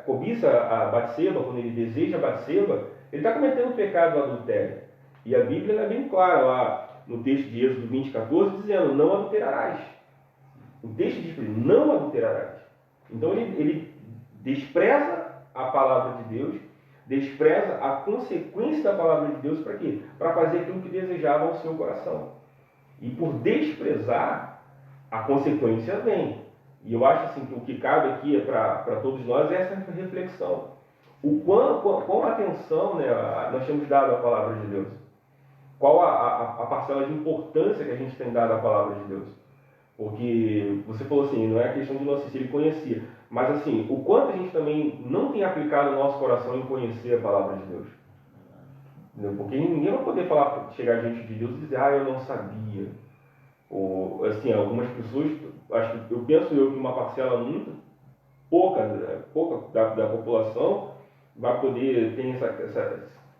cobiça a Batseba, quando ele deseja a Batseba, ele está cometendo o pecado do adultério. E a Bíblia é bem clara lá no texto de Êxodo 20:14, dizendo, não adulterarás. O texto diz para ele, não adulterarás. Então ele despreza a palavra de Deus, despreza a consequência da palavra de Deus para quê? Para fazer aquilo que desejava ao seu coração. E por desprezar, a consequência vem. E eu acho assim, que o que cabe aqui é para todos nós é essa reflexão. O quão atenção, né, nós temos dado à palavra de Deus. Qual a parcela de importância que a gente tem dado à palavra de Deus. Porque você falou assim, não é questão de não se ele conhecia. Mas assim, o quanto a gente também não tem aplicado o nosso coração em conhecer a palavra de Deus. Porque ninguém vai poder chegar diante de Deus e dizer, eu não sabia. Ou, assim, algumas pessoas, eu penso que uma parcela muito pouca da população vai poder ter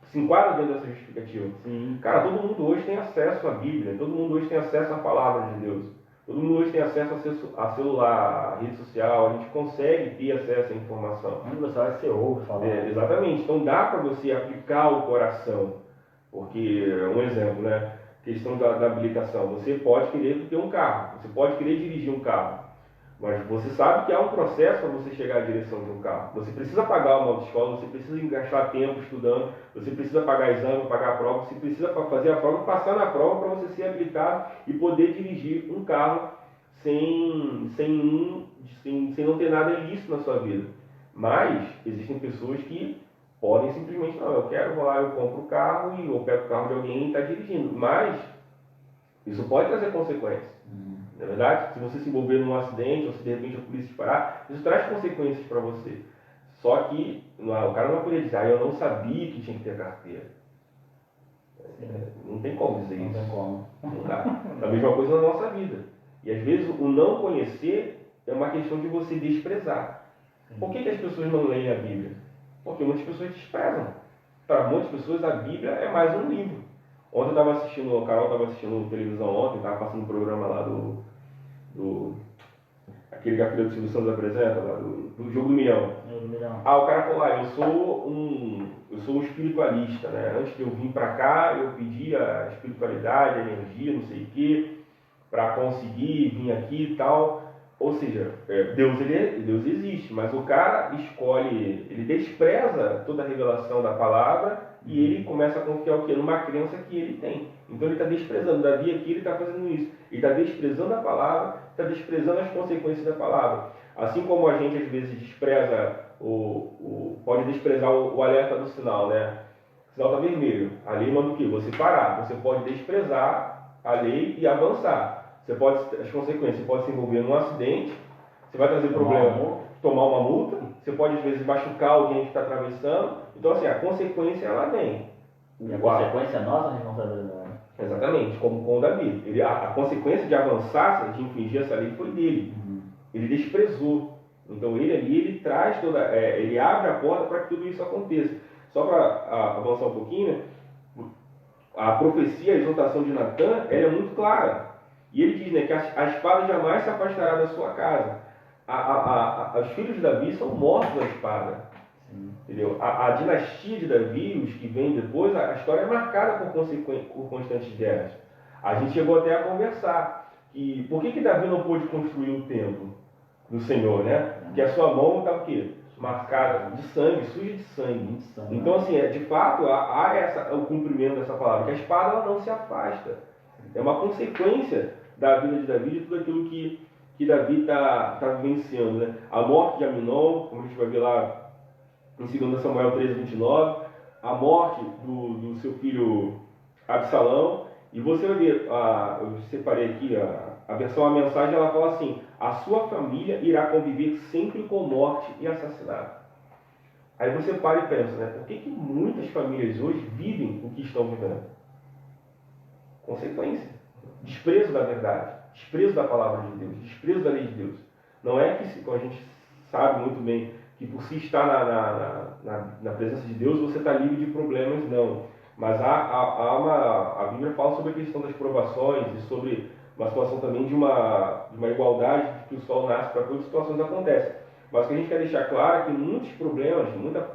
se enquadra dentro dessa justificativa. Sim. Cara, todo mundo hoje tem acesso à Bíblia, todo mundo hoje tem acesso à palavra de Deus. Todo mundo hoje tem acesso a celular, a rede social, a gente consegue ter acesso à informação. Onde você vai ser ouve falar. Exatamente, então dá para você aplicar o coração. Porque, um exemplo, né? Questão da habilitação. Você pode querer ter um carro, você pode querer dirigir um carro, mas você sabe que há um processo para você chegar à direção de um carro. Você precisa pagar uma autoescola, você precisa gastar tempo estudando, você precisa pagar exame, pagar a prova, você precisa fazer a prova, passar na prova para você ser habilitado e poder dirigir um carro sem não ter nada ilícito na sua vida. Mas existem pessoas que podem simplesmente, não, eu quero, vou lá, eu compro o carro e eu pego o carro de alguém e está dirigindo. Mas isso pode trazer consequências. Na verdade, se você se envolver num acidente ou se de repente a polícia te parar, isso traz consequências para você. Só que o cara não vai poder dizer, eu não sabia que tinha que ter carteira. Não tem como dizer isso. Não tem como. Não dá. É a mesma coisa na nossa vida. E às vezes o não conhecer é uma questão de você desprezar. Por que as pessoas não leem a Bíblia? Porque muitas pessoas desprezam. Para muitas pessoas a Bíblia é mais um livro. Ontem eu estava assistindo, o Carol estava assistindo televisão ontem, estava passando um programa lá aquele que a filha do Silvio Santos apresenta, lá do Jogo do Milhão. O cara falou, eu sou um espiritualista, né? Antes de eu vir para cá, eu pedi a espiritualidade, a energia, não sei o quê, para conseguir vir aqui e tal. Ou seja, Deus existe, mas o cara escolhe, ele despreza toda a revelação da palavra e ele começa a confiar o quê? Numa crença que ele tem. Então ele está desprezando. Davi aqui ele está fazendo isso. Ele está desprezando a palavra, está desprezando as consequências da palavra. Assim como a gente às vezes despreza, pode desprezar o alerta do sinal, né? O sinal está vermelho. A lei manda o quê? Você parar. Você pode desprezar a lei e avançar. As consequências, você pode se envolver num acidente, você vai trazer problema, tomar uma multa, você pode às vezes machucar alguém que está atravessando. Então assim, a consequência ela vem. E a consequência é nossa responsabilidade. Exatamente, como com o Davi. A consequência de avançar, de infringir essa lei foi dele. Ele desprezou. Então ele traz ele abre a porta para que tudo isso aconteça. Só para avançar um pouquinho, né? A profecia, a exortação de Natan, ela é muito clara. E ele diz, né, que a espada jamais se afastará da sua casa. Os filhos de Davi são mortos à espada. Entendeu? A dinastia de Davi, os que vêm depois, a história é marcada por constantes guerras. A gente chegou até a conversar. E por que Davi não pôde construir o templo do Senhor, né? Porque a sua mão estava o quê? Marcada de sangue, suja de sangue. Então, assim, de fato, há o cumprimento dessa palavra, que a espada ela não se afasta. É uma consequência da vida de Davi, de tudo aquilo que que Davi está vivenciando, né? A morte de Aminon, como a gente vai ver lá em 2 Samuel 13:29, a morte do seu filho Absalão, e você vai ver, eu separei aqui a versão, a mensagem, ela fala assim: a sua família irá conviver sempre com morte e assassinato. Aí você para e pensa, né? Por que muitas famílias hoje vivem o que estão vivendo? Consequência. Desprezo da verdade, desprezo da palavra de Deus, desprezo da lei de Deus. Não é que, como a gente sabe muito bem, que por se estar na presença de Deus você está livre de problemas, não. Mas a Bíblia fala sobre a questão das provações e sobre uma situação também de uma igualdade, de que o sol nasce para todas as situações acontecem. Mas o que a gente quer deixar claro é que muitos problemas, muita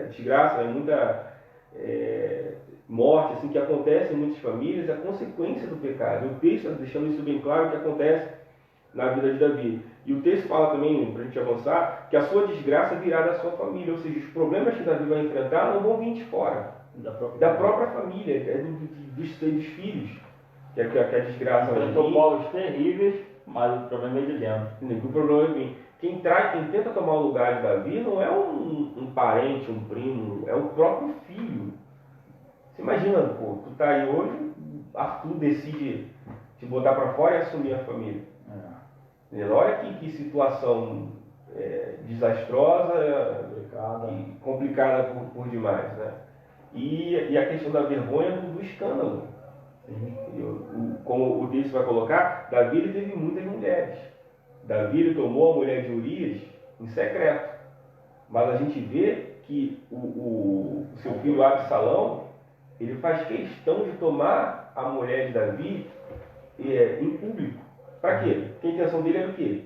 desgraça, né, muita morte assim, que acontece em muitas famílias, é a consequência do pecado. O texto está deixando isso bem claro, que acontece na vida de Davi. E o texto fala também, para a gente avançar, que a sua desgraça virá da sua família. Ou seja, os problemas que Davi vai enfrentar não vão vir de fora, da própria família, dos filhos, que a desgraça vai vir. Enfrentou povos terríveis, mas o problema é de dentro. O problema vai vir. Quem tenta tomar o lugar de Davi não é um parente, um primo, é o próprio filho. Você imagina, pô, tu tá aí hoje, Arthur decide te botar para fora e assumir a família. Olha que situação desastrosa e complicada por demais, né? E a questão da vergonha do escândalo. Como o texto vai colocar, Davi ele teve muitas mulheres. Davi ele tomou a mulher de Urias em secreto. Mas a gente vê que o seu filho Absalão, ele faz questão de tomar a mulher de Davi em público. Para quê? Porque a intenção dele era o quê?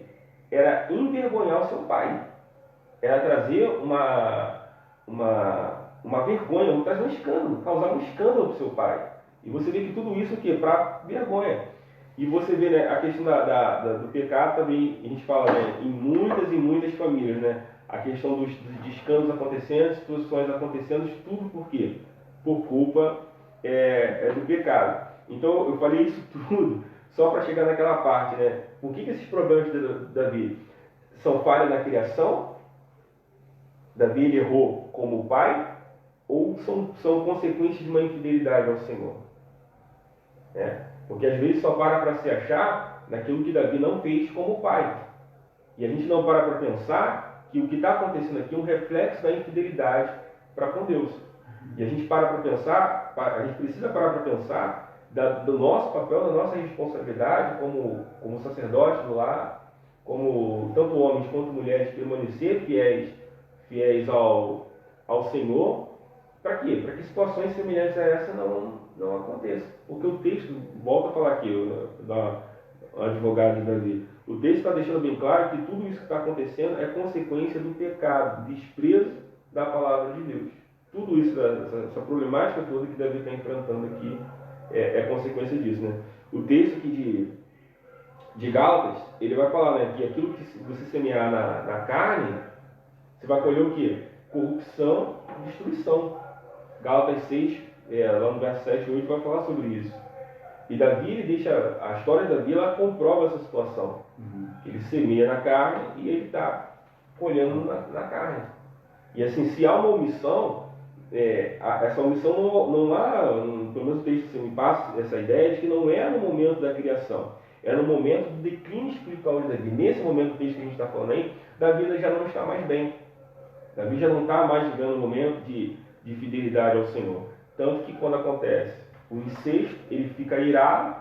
Era envergonhar o seu pai. Era trazer uma vergonha, trazer um escândalo, causar um escândalo para o seu pai. E você vê que tudo isso o quê? Para vergonha. E você vê, né, a questão do pecado também, a gente fala, né, em muitas famílias, né? A questão de escândalos acontecendo, situações acontecendo, tudo por quê? Por culpa do pecado. Então eu falei isso tudo só para chegar naquela parte, né? Por que esses problemas de Davi são falha na criação? Davi ele errou como pai? Ou são consequências de uma infidelidade ao Senhor? Porque às vezes só para se achar naquilo que Davi não fez como pai. E a gente não para pensar que o que está acontecendo aqui é um reflexo da infidelidade para com Deus. E a gente pensar, a gente precisa parar para pensar do nosso papel, da nossa responsabilidade como sacerdote do lar, como tanto homens quanto mulheres, permanecer fiéis ao Senhor. Para quê? Para que situações semelhantes a essa não aconteçam. Porque o texto, volto a falar aqui, o advogado de Davi, o texto está deixando bem claro que tudo isso que está acontecendo é consequência do pecado, do desprezo da palavra de Deus. Tudo isso, essa problemática toda que Davi está enfrentando aqui, é consequência disso, né? O texto aqui de Gálatas, ele vai falar, né, que aquilo que você semear na carne, você vai colher o quê? Corrupção e destruição. Gálatas 6, lá no verso 7 e 8, vai falar sobre isso. E Davi, ele deixa, a história de Davi, ela comprova essa situação. Ele semeia na carne e ele está colhendo na carne. E assim, se há uma omissão, essa omissão não há, pelo menos o texto me passa essa ideia de que não é no momento da criação, é no momento do declínio espiritual de Davi. Nesse momento do texto que a gente está falando aí, Davi já não está mais bem. Davi já não está mais vivendo um momento de fidelidade ao Senhor. Tanto que quando acontece o incesto, ele fica irado,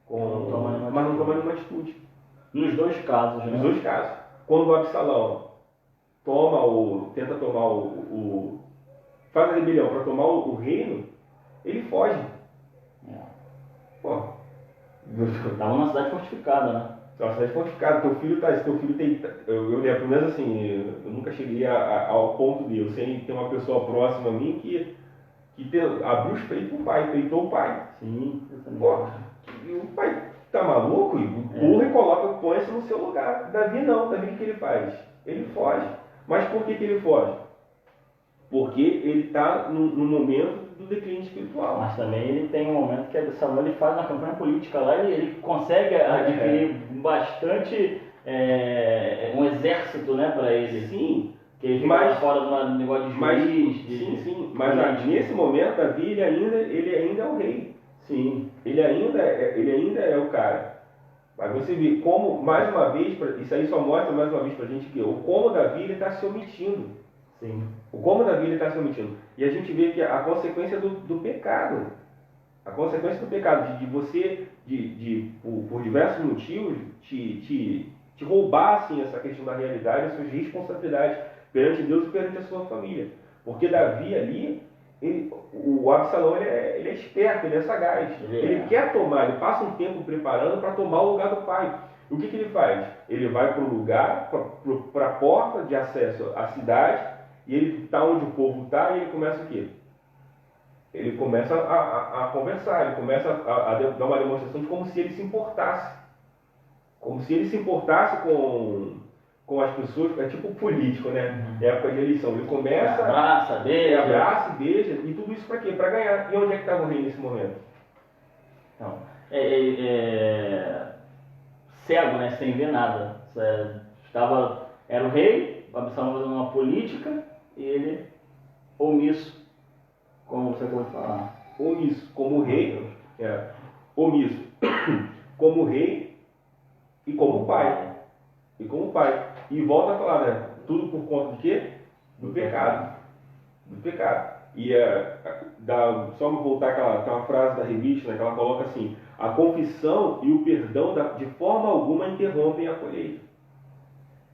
mas não toma nenhuma atitude. Nos dois casos, né? Nos dois casos. Quando o Absalão tenta tomar faz a rebelião para tomar o reino, ele foge. Pô. Estava numa cidade fortificada, né? Uma cidade fortificada. Teu filho tem. Eu lembro, pelo menos assim, eu nunca cheguei ao ponto de eu sei que tem uma pessoa próxima a mim que abriu os peitos pro pai, peitou o pai. Sim, pô, e o pai tá maluco e burra e põe-se no seu lugar. Davi não, Davi o que ele faz? Ele foge. Mas por que ele foge? porque ele está no momento do declínio espiritual. Mas também ele tem um momento que Samuel ele faz uma campanha política lá e ele consegue adquirir bastante um exército, né, para ele. Sim. Que ele fica fora do negócio de juiz. Sim. Mas nesse momento, Davi, ele ainda é o rei. Sim. Ele ainda é o cara. Mas você vê como, mais uma vez, isso aí só mostra mais uma vez pra gente que como Davi está se omitindo. Sim. O como Davi está se omitindo. E a gente vê que a consequência do pecado. A consequência do pecado, de você, por diversos motivos, te roubar assim, essa questão da realidade, as suas responsabilidades perante Deus e perante a sua família. Porque Davi ali, o Absalão ele é esperto, ele é sagaz. Ele quer tomar, ele passa um tempo preparando para tomar o lugar do pai. O que ele faz? Ele vai para o lugar, para a porta de acesso à cidade, e ele está onde o povo está, e ele começa o quê? Ele começa a conversar, ele começa a dar uma demonstração de como se ele se importasse. Como se ele se importasse com as pessoas, é tipo político, né? É época de eleição. Ele começa... Abraça, beija, e tudo isso para quê? Para ganhar. E onde é que estava o rei nesse momento? Então, cego, né? Sem ver nada. Era o rei, o Absalão fazendo uma política, e ele omisso, como você acabou de falar. Omisso, como rei, omisso, como rei e como pai. E volta a falar, né? Tudo por conta de quê? Do pecado. E só me voltar aquela frase da revista, né, que ela coloca assim: a confissão e o perdão de forma alguma interrompem a colheita.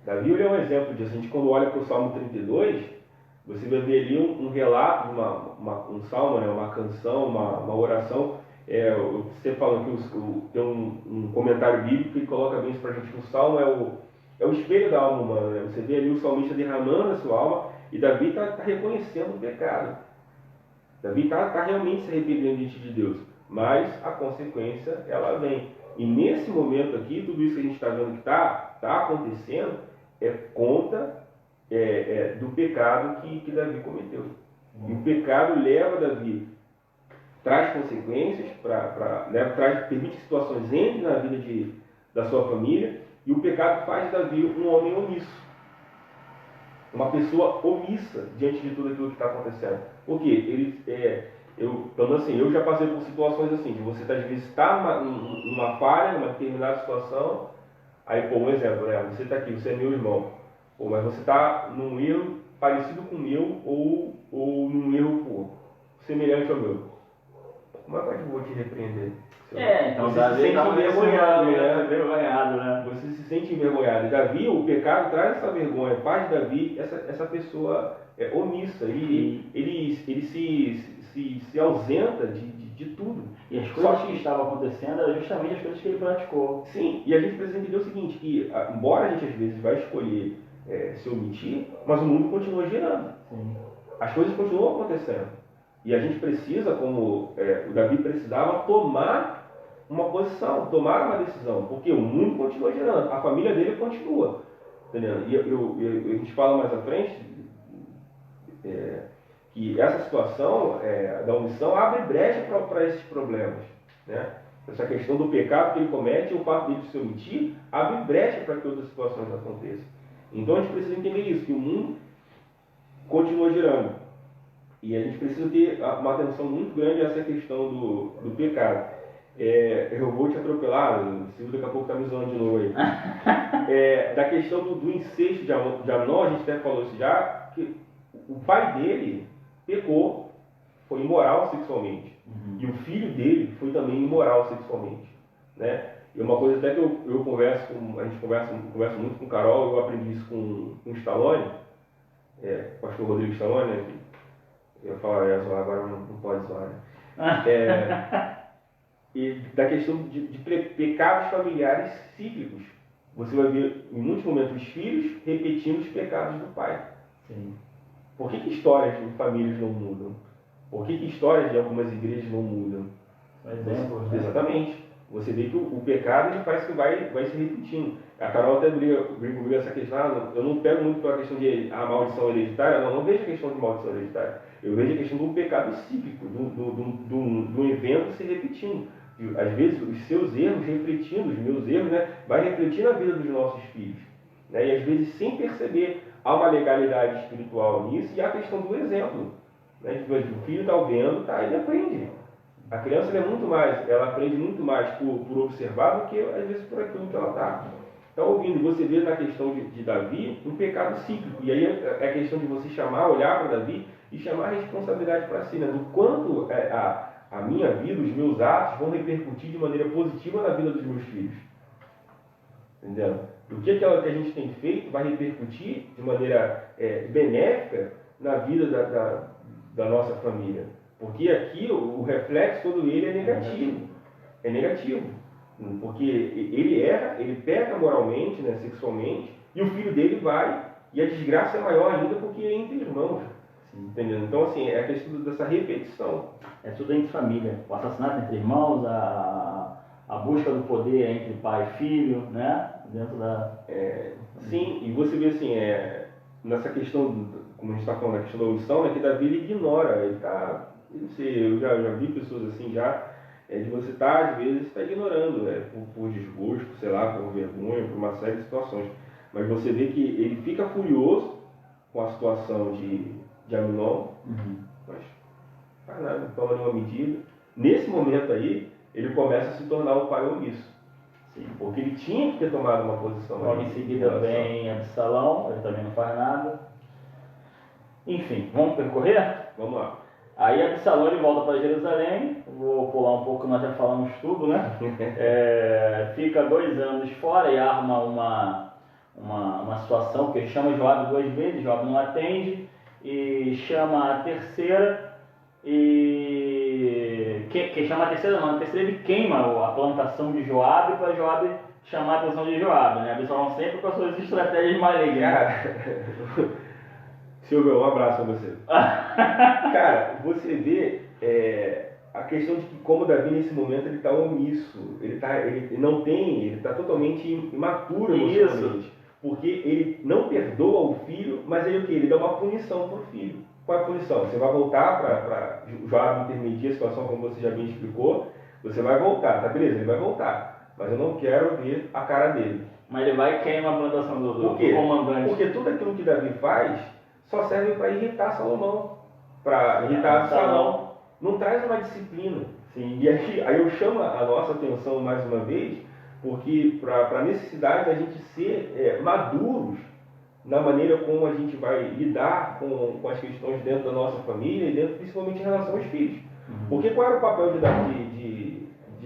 Davi é um exemplo disso. A gente, quando olha para o Salmo 32, você vai ver ali um relato, um salmo, né, uma canção, uma oração. Você fala que tem um comentário bíblico que coloca bem isso para a gente, que o salmo é o espelho da alma humana. Né? Você vê ali o salmista derramando a sua alma, e Davi está reconhecendo o pecado. Davi está realmente se arrependendo diante de Deus. Mas a consequência, ela vem. E nesse momento aqui, tudo isso que a gente está vendo que está acontecendo é conta do pecado que Davi cometeu. E o pecado leva Davi, traz consequências, permite que situações entrem na vida da sua família, e o pecado faz de Davi um homem omisso. Uma pessoa omissa diante de tudo aquilo que está acontecendo. Por quê? Eu já passei por situações assim, de você às vezes estar numa falha, numa determinada situação, aí, um exemplo, né? Você está aqui, você é meu irmão, mas você está num erro parecido com o meu, ou num erro semelhante ao meu. Como é que eu vou te repreender? Então você se sente envergonhado, né? Você se sente envergonhado. E Davi, o pecado traz essa vergonha, faz de Davi essa pessoa omissa. Ele se ausenta de tudo. E as coisas que estavam acontecendo eram justamente as coisas que ele praticou. Sim, e a gente precisa entender o seguinte, que embora a gente às vezes vai escolher se omitir, mas o mundo continua girando. Sim. As coisas continuam acontecendo. E a gente precisa, como o Davi precisava, tomar uma posição, tomar uma decisão, porque o mundo continua girando, a família dele continua. Entendeu? E a gente fala mais à frente que essa situação da omissão abre brecha para esses problemas. Né? Essa questão do pecado que ele comete, o fato dele se omitir, abre brecha para que outras situações aconteçam. Então a gente precisa entender isso, que o mundo continua girando. E a gente precisa ter uma atenção muito grande a essa questão do pecado. Eu vou te atropelar, o Silvio daqui a pouco está me zoando de novo aí. Da questão do incesto de Amnon, a gente até falou isso já, que o pai dele pecou, foi imoral sexualmente. Uhum. E o filho dele foi também imoral sexualmente. Né? E uma coisa até que eu converso, a gente conversa muito com o Carol, eu aprendi isso com o Stallone, o pastor Rodrigo Stallone, né? Eu falo, agora não pode zoar, né? E da questão de pecados familiares cíclicos. Você vai ver, em muitos momentos, os filhos repetindo os pecados do pai. Sim. Por que histórias de famílias não mudam? Por que histórias de algumas igrejas não mudam? Exemplos, né? Exatamente. você vê que o pecado ele parece que vai se repetindo. A Carol até briga comigo essa questão, eu não pego muito pela questão de a maldição hereditária, não vejo a questão de maldição hereditária. Eu vejo a questão do pecado cíclico, do evento se repetindo. Às vezes os seus erros refletindo, os meus erros, né, vai refletir na vida dos nossos filhos. Né, e às vezes sem perceber, há uma legalidade espiritual nisso e há a questão do exemplo. Né, o filho está vendo, ele aprende. A criança ela aprende muito mais por observar do que às vezes por aquilo que ela está ouvindo. E você vê na questão de Davi um pecado cíclico. E aí é a questão de você olhar para Davi e chamar a responsabilidade para si, né? Do quanto a minha vida, os meus atos vão repercutir de maneira positiva na vida dos meus filhos. Entendeu? O que aquilo que a gente tem feito vai repercutir de maneira benéfica na vida da nossa família. Porque aqui o reflexo todo ele é negativo. É negativo. Porque ele erra, ele peca moralmente, né, sexualmente, e o filho dele vai, e a desgraça é maior ainda porque é entre irmãos. Entendeu? Então, assim, é a questão dessa repetição. É tudo entre família. O assassinato entre irmãos, a busca do poder entre pai e filho, né? Dentro da... Sim, e você vê assim, nessa questão, como a gente está falando, a questão da omissão, né, que Davi ele ignora, eu já vi pessoas assim de você às vezes está ignorando, por desgosto, sei lá, por vergonha, por uma série de situações. Mas você vê que ele fica furioso com a situação de Aminon, mas faz nada, não toma nenhuma medida. Nesse momento aí, ele começa a se tornar o pai omisso. Sim. Porque ele tinha que ter tomado uma posição. Logo em seguida vem Absalão, ele também não faz nada. Enfim, vamos percorrer? Vamos lá. Aí Absalão ele volta para Jerusalém, vou pular um pouco, nós já falamos tudo, né? Fica 2 anos fora e arma uma situação, porque ele chama Joabe 2 vezes, Joabe não atende, e chama a terceira, que chama a terceira não, a terceira ele queima a plantação de Joabe para Joabe chamar a atenção de Joabe, né? Absalão sempre com as suas estratégias malignas. Cara, Silvio, um abraço a você. Cara, você vê a questão de que como Davi nesse momento ele está omisso, ele está totalmente imaturo emocionalmente, porque ele não perdoa o filho, mas ele dá uma punição para o filho. Qual é a punição? Você vai voltar para Joabe intermedia a situação, como você já bem explicou, você vai voltar, tá beleza, ele vai voltar, mas eu não quero ver a cara dele. Mas ele vai queimar a plantação do comandante. Porque tudo aquilo que Davi faz só serve para irritar Salomão, para irritar Absalão. Não traz uma disciplina. Sim. E aí eu chamo a nossa atenção mais uma vez, porque para a necessidade da gente ser maduros na maneira como a gente vai lidar com as questões dentro da nossa família e principalmente em relação aos filhos. Porque qual era o papel de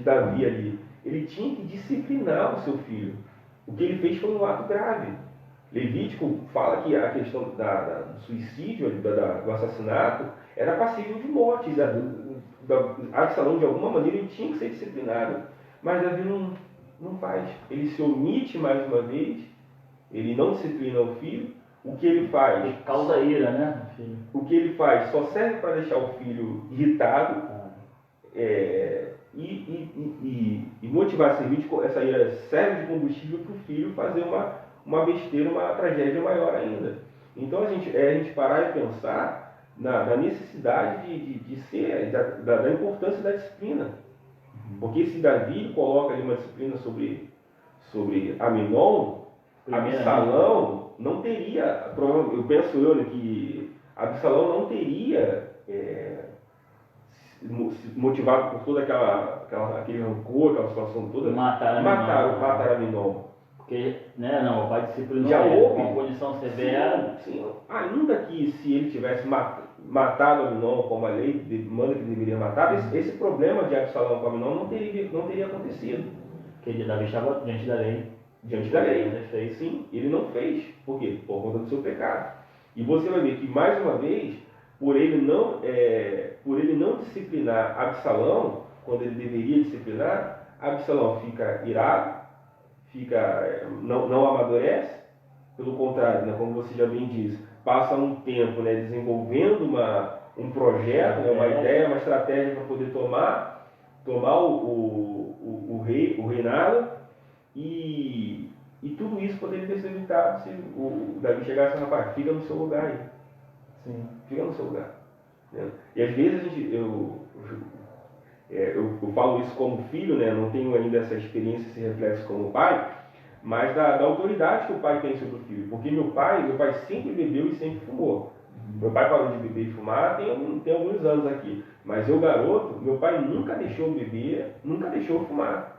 Davi ali? Ele tinha que disciplinar o seu filho. O que ele fez foi um ato grave. Levítico fala que a questão do suicídio, do assassinato, era passível de morte. Absalão, de alguma maneira, ele tinha que ser disciplinado. Mas Davi não faz. Ele se omite mais uma vez, ele não disciplina o filho. O que ele faz? Ele causa ira, né? Filho. O que ele faz só serve para deixar o filho irritado e motivar a servir. Essa ira serve de combustível para o filho fazer uma besteira, uma tragédia maior ainda. Então a gente parar e pensar na necessidade de ser, da importância da disciplina. Porque se Davi coloca ali uma disciplina sobre Aminon, Absalão não teria, eu penso que Absalão não teria motivado por todo aquele rancor, aquela situação toda, matar Aminon. Porque, o pai disciplinou já ele houve com uma punição severa. Sim. Ainda que se ele tivesse matado Aminon como a lei manda que deveria matar, esse problema de Absalão com Aminon não teria acontecido. Porque Davi estava diante da lei. Diante da lei. Ele fez, sim. Ele não fez. Por quê? Por conta do seu pecado. E você vai ver que, mais uma vez, por ele não disciplinar Absalão, quando ele deveria disciplinar, Absalão fica irado, não amadurece, pelo contrário, como você já bem disse, passa um tempo desenvolvendo um projeto, uma ideia, uma estratégia para poder tomar, tomar o reinado, e tudo isso poderia ter sido evitado se o Davi chegasse, rapaz, fica no seu lugar aí. Sim. Fica no seu lugar. Né? E às vezes eu falo isso como filho, né? Não tenho ainda essa experiência, esse reflexo como pai, mas da autoridade que o pai tem sobre o filho. Porque meu pai sempre bebeu e sempre fumou. Meu pai parou de beber e fumar tem alguns anos aqui. Mas eu, garoto, meu pai nunca deixou eu beber, nunca deixou eu fumar.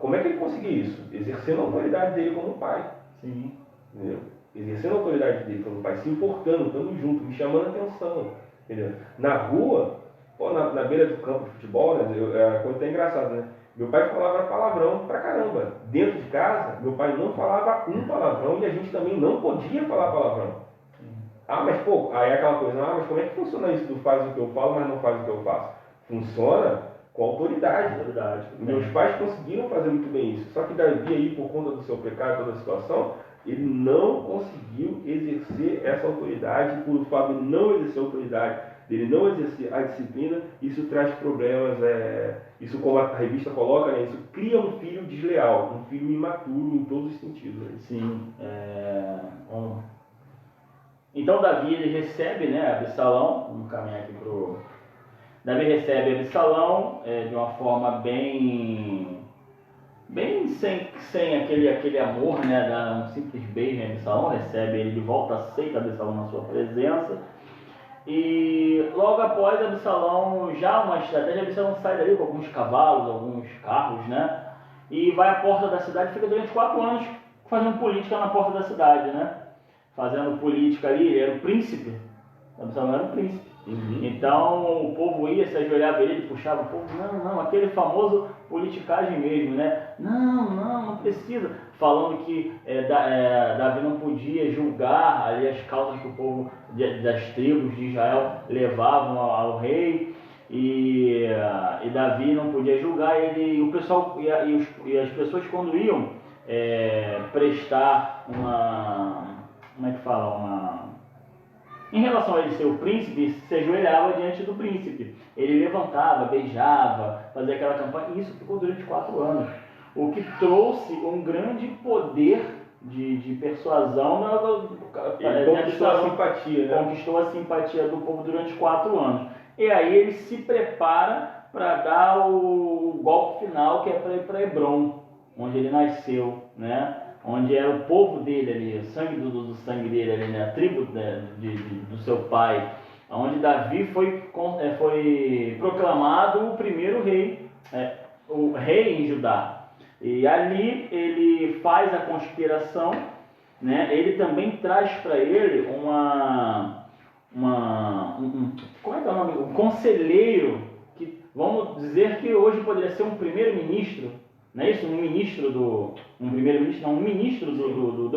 Como é que ele conseguiu isso? Exercendo a autoridade dele como pai. Sim. Entendeu? Exercendo a autoridade dele como pai, se importando, estando junto, me chamando a atenção. Entendeu? Na rua, na beira do campo de futebol, né, é uma coisa até engraçada, né? Meu pai falava palavrão pra caramba. Dentro de casa, meu pai não falava um palavrão e a gente também não podia falar palavrão. Ah, mas pô, aí é aquela coisa, mas como é que funciona isso? Tu faz o que eu falo, mas não faz o que eu faço? Funciona com autoridade. Meus pais conseguiram fazer muito bem isso. Só que Davi aí, por conta do seu pecado, toda a situação, ele não conseguiu exercer essa autoridade. Por o fato de não exercer a autoridade, dele não exercer a disciplina, isso traz problemas. Isso, como a revista coloca, né, isso cria um filho desleal, um filho imaturo em todos os sentidos. Né? Sim. Então Davi ele recebe, né, Absalão. Vamos caminhar aqui Davi recebe Absalão de uma forma bem sem aquele amor, né, dá um simples beijo em Absalão, recebe ele de volta, aceita Absalão na sua presença. E logo após Absalão, já uma estratégia, Absalão sai dali com alguns cavalos, alguns carros, né, e vai à porta da cidade, fica durante 4 anos fazendo política na porta da cidade, né, fazendo política ali. Ele era o príncipe, Absalão era o príncipe. Então o povo ia, se ajoelhava ele, puxava o povo, não, aquele famoso politicagem mesmo, né? Não precisa. Falando que Davi não podia julgar ali as causas que o povo das tribos de Israel levavam ao rei, e Davi não podia julgar ele, e o pessoal e as pessoas quando iam prestar em relação a ele ser o príncipe, se ajoelhava diante do príncipe. Ele levantava, beijava, fazia aquela campanha. E isso ficou durante 4 anos. O que trouxe um grande poder de persuasão. Ele conquistou a simpatia, né? Conquistou a simpatia do povo durante 4 anos. E aí ele se prepara para dar o golpe final, que é para ir para Hebrom, onde ele nasceu, né? Onde era o povo dele ali, o sangue do sangue dele ali, né? A tribo do seu pai, onde Davi foi proclamado o primeiro rei, o rei em Judá. E ali ele faz a conspiração, né? Ele também traz para ele como é que é o nome? Um conselheiro, que vamos dizer que hoje poderia ser um primeiro-ministro. Não é isso? Um ministro do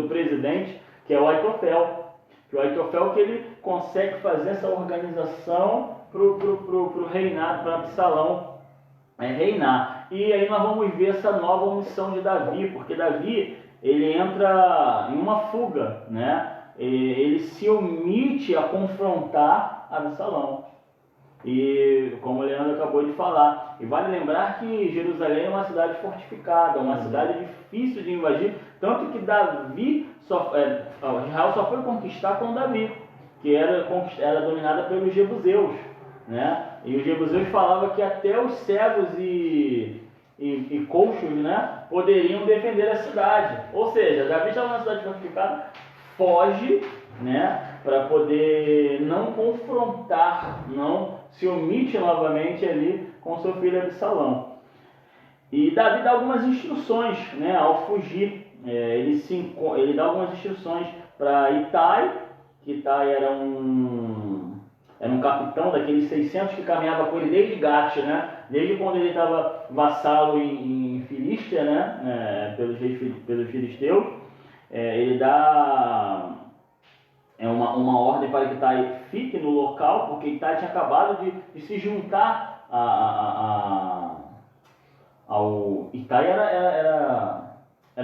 presidente, que é o Aitofel. Que o Aitofel que ele consegue fazer essa organização pro reinado, para Absalão reinar. E aí nós vamos ver essa nova missão de Davi, porque Davi ele entra em uma fuga, né? Ele se omite a confrontar Absalão. E como o Leandro acabou de falar, e vale lembrar que Jerusalém é uma cidade fortificada, uma cidade difícil de invadir, tanto que Israel só foi conquistar com Davi, que era dominada pelos jebuseus, né? E os jebuseus falavam que até os cegos e coxos, né, poderiam defender a cidade. Ou seja, Davi estava numa cidade fortificada, foge, né, para poder não confrontar, não se omite novamente ali com seu filho Absalão. E Davi dá algumas instruções, né, ao fugir. Ele dá algumas instruções para Itai, que Itai era um capitão daqueles 600 que caminhava com ele desde Gate, né, desde quando ele estava vassalo em Filístia, né, pelos filisteus. Ele dá uma ordem para que Itai fique no local, porque Itai tinha acabado de se juntar ao... Itai era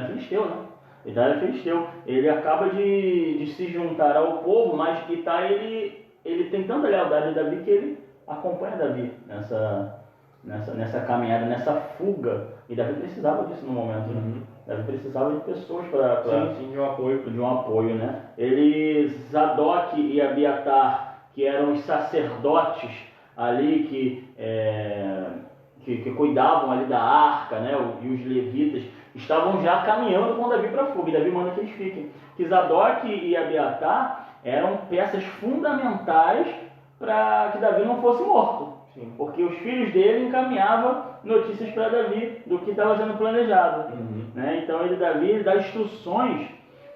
filisteu, né? Itai era filisteu. Ele acaba de se juntar ao povo, mas Itai ele tem tanta lealdade a Davi que ele acompanha Davi nessa caminhada, nessa fuga. E Davi precisava disso no momento, né? Davi precisava de pessoas para de um apoio. De um apoio, né? Zadok e Abiatar, que eram os sacerdotes ali que cuidavam ali da arca, né? E os levitas estavam já caminhando com Davi para a fuga. E Davi manda que eles fiquem. Que Zadok e Abiatar eram peças fundamentais para que Davi não fosse morto. Sim. Porque os filhos dele encaminhavam notícias para Davi do que estava sendo planejado. Né? Então Davi dá instruções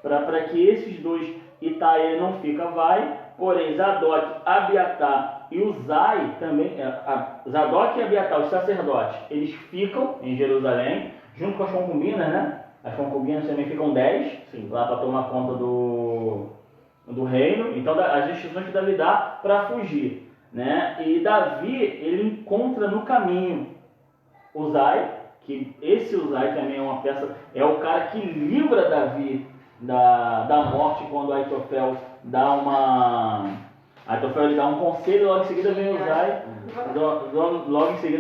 para que esses dois, Itai não fica, vai, porém Zadok, Abiatar e Uzai também, Zadok e Abiatar, os sacerdotes, eles ficam em Jerusalém, junto com as concubinas, né? As concubinas também ficam 10, sim, lá para tomar conta do reino. Então as instruções que Davi dá para fugir, né? E Davi, ele encontra no caminho Uzai, que esse Uzai também é uma peça, é o cara que livra Davi da morte quando Aitofel dá ele dá um conselho, logo em seguida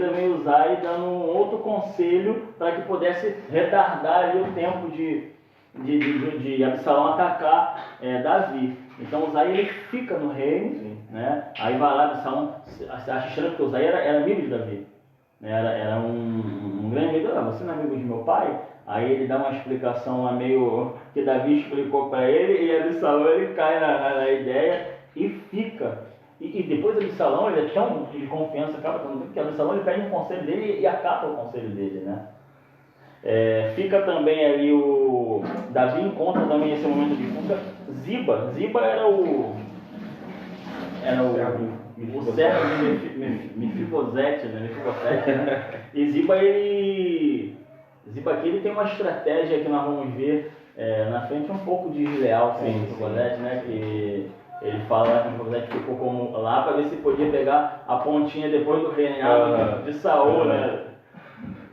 vem Uzai, dando um outro conselho para que pudesse retardar ali o tempo de Absalão atacar Davi. Então Uzai ele fica no reino, né? Aí vai lá, Absalão acha estranho, porque Uzai era amigo de Davi, né? Era um grande amigo. Você não é amigo de meu pai? Aí ele dá uma explicação lá meio que Davi explicou para ele, e Absalão ele cai na ideia e fica. E depois Absalão, ele é tão de confiança, que Absalão ele pede um conselho dele e acata o conselho dele, né? Fica também ali Davi encontra também esse momento de fuga Ziba. Ziba era o servo de Mefibosete, né? E Ziba aqui ele tem uma estratégia que nós vamos ver na frente um pouco desleal com o Mefibosete, né? Que ele fala que o Mefibosete ficou como lá para ver se podia pegar a pontinha depois do reinado de Saul, né?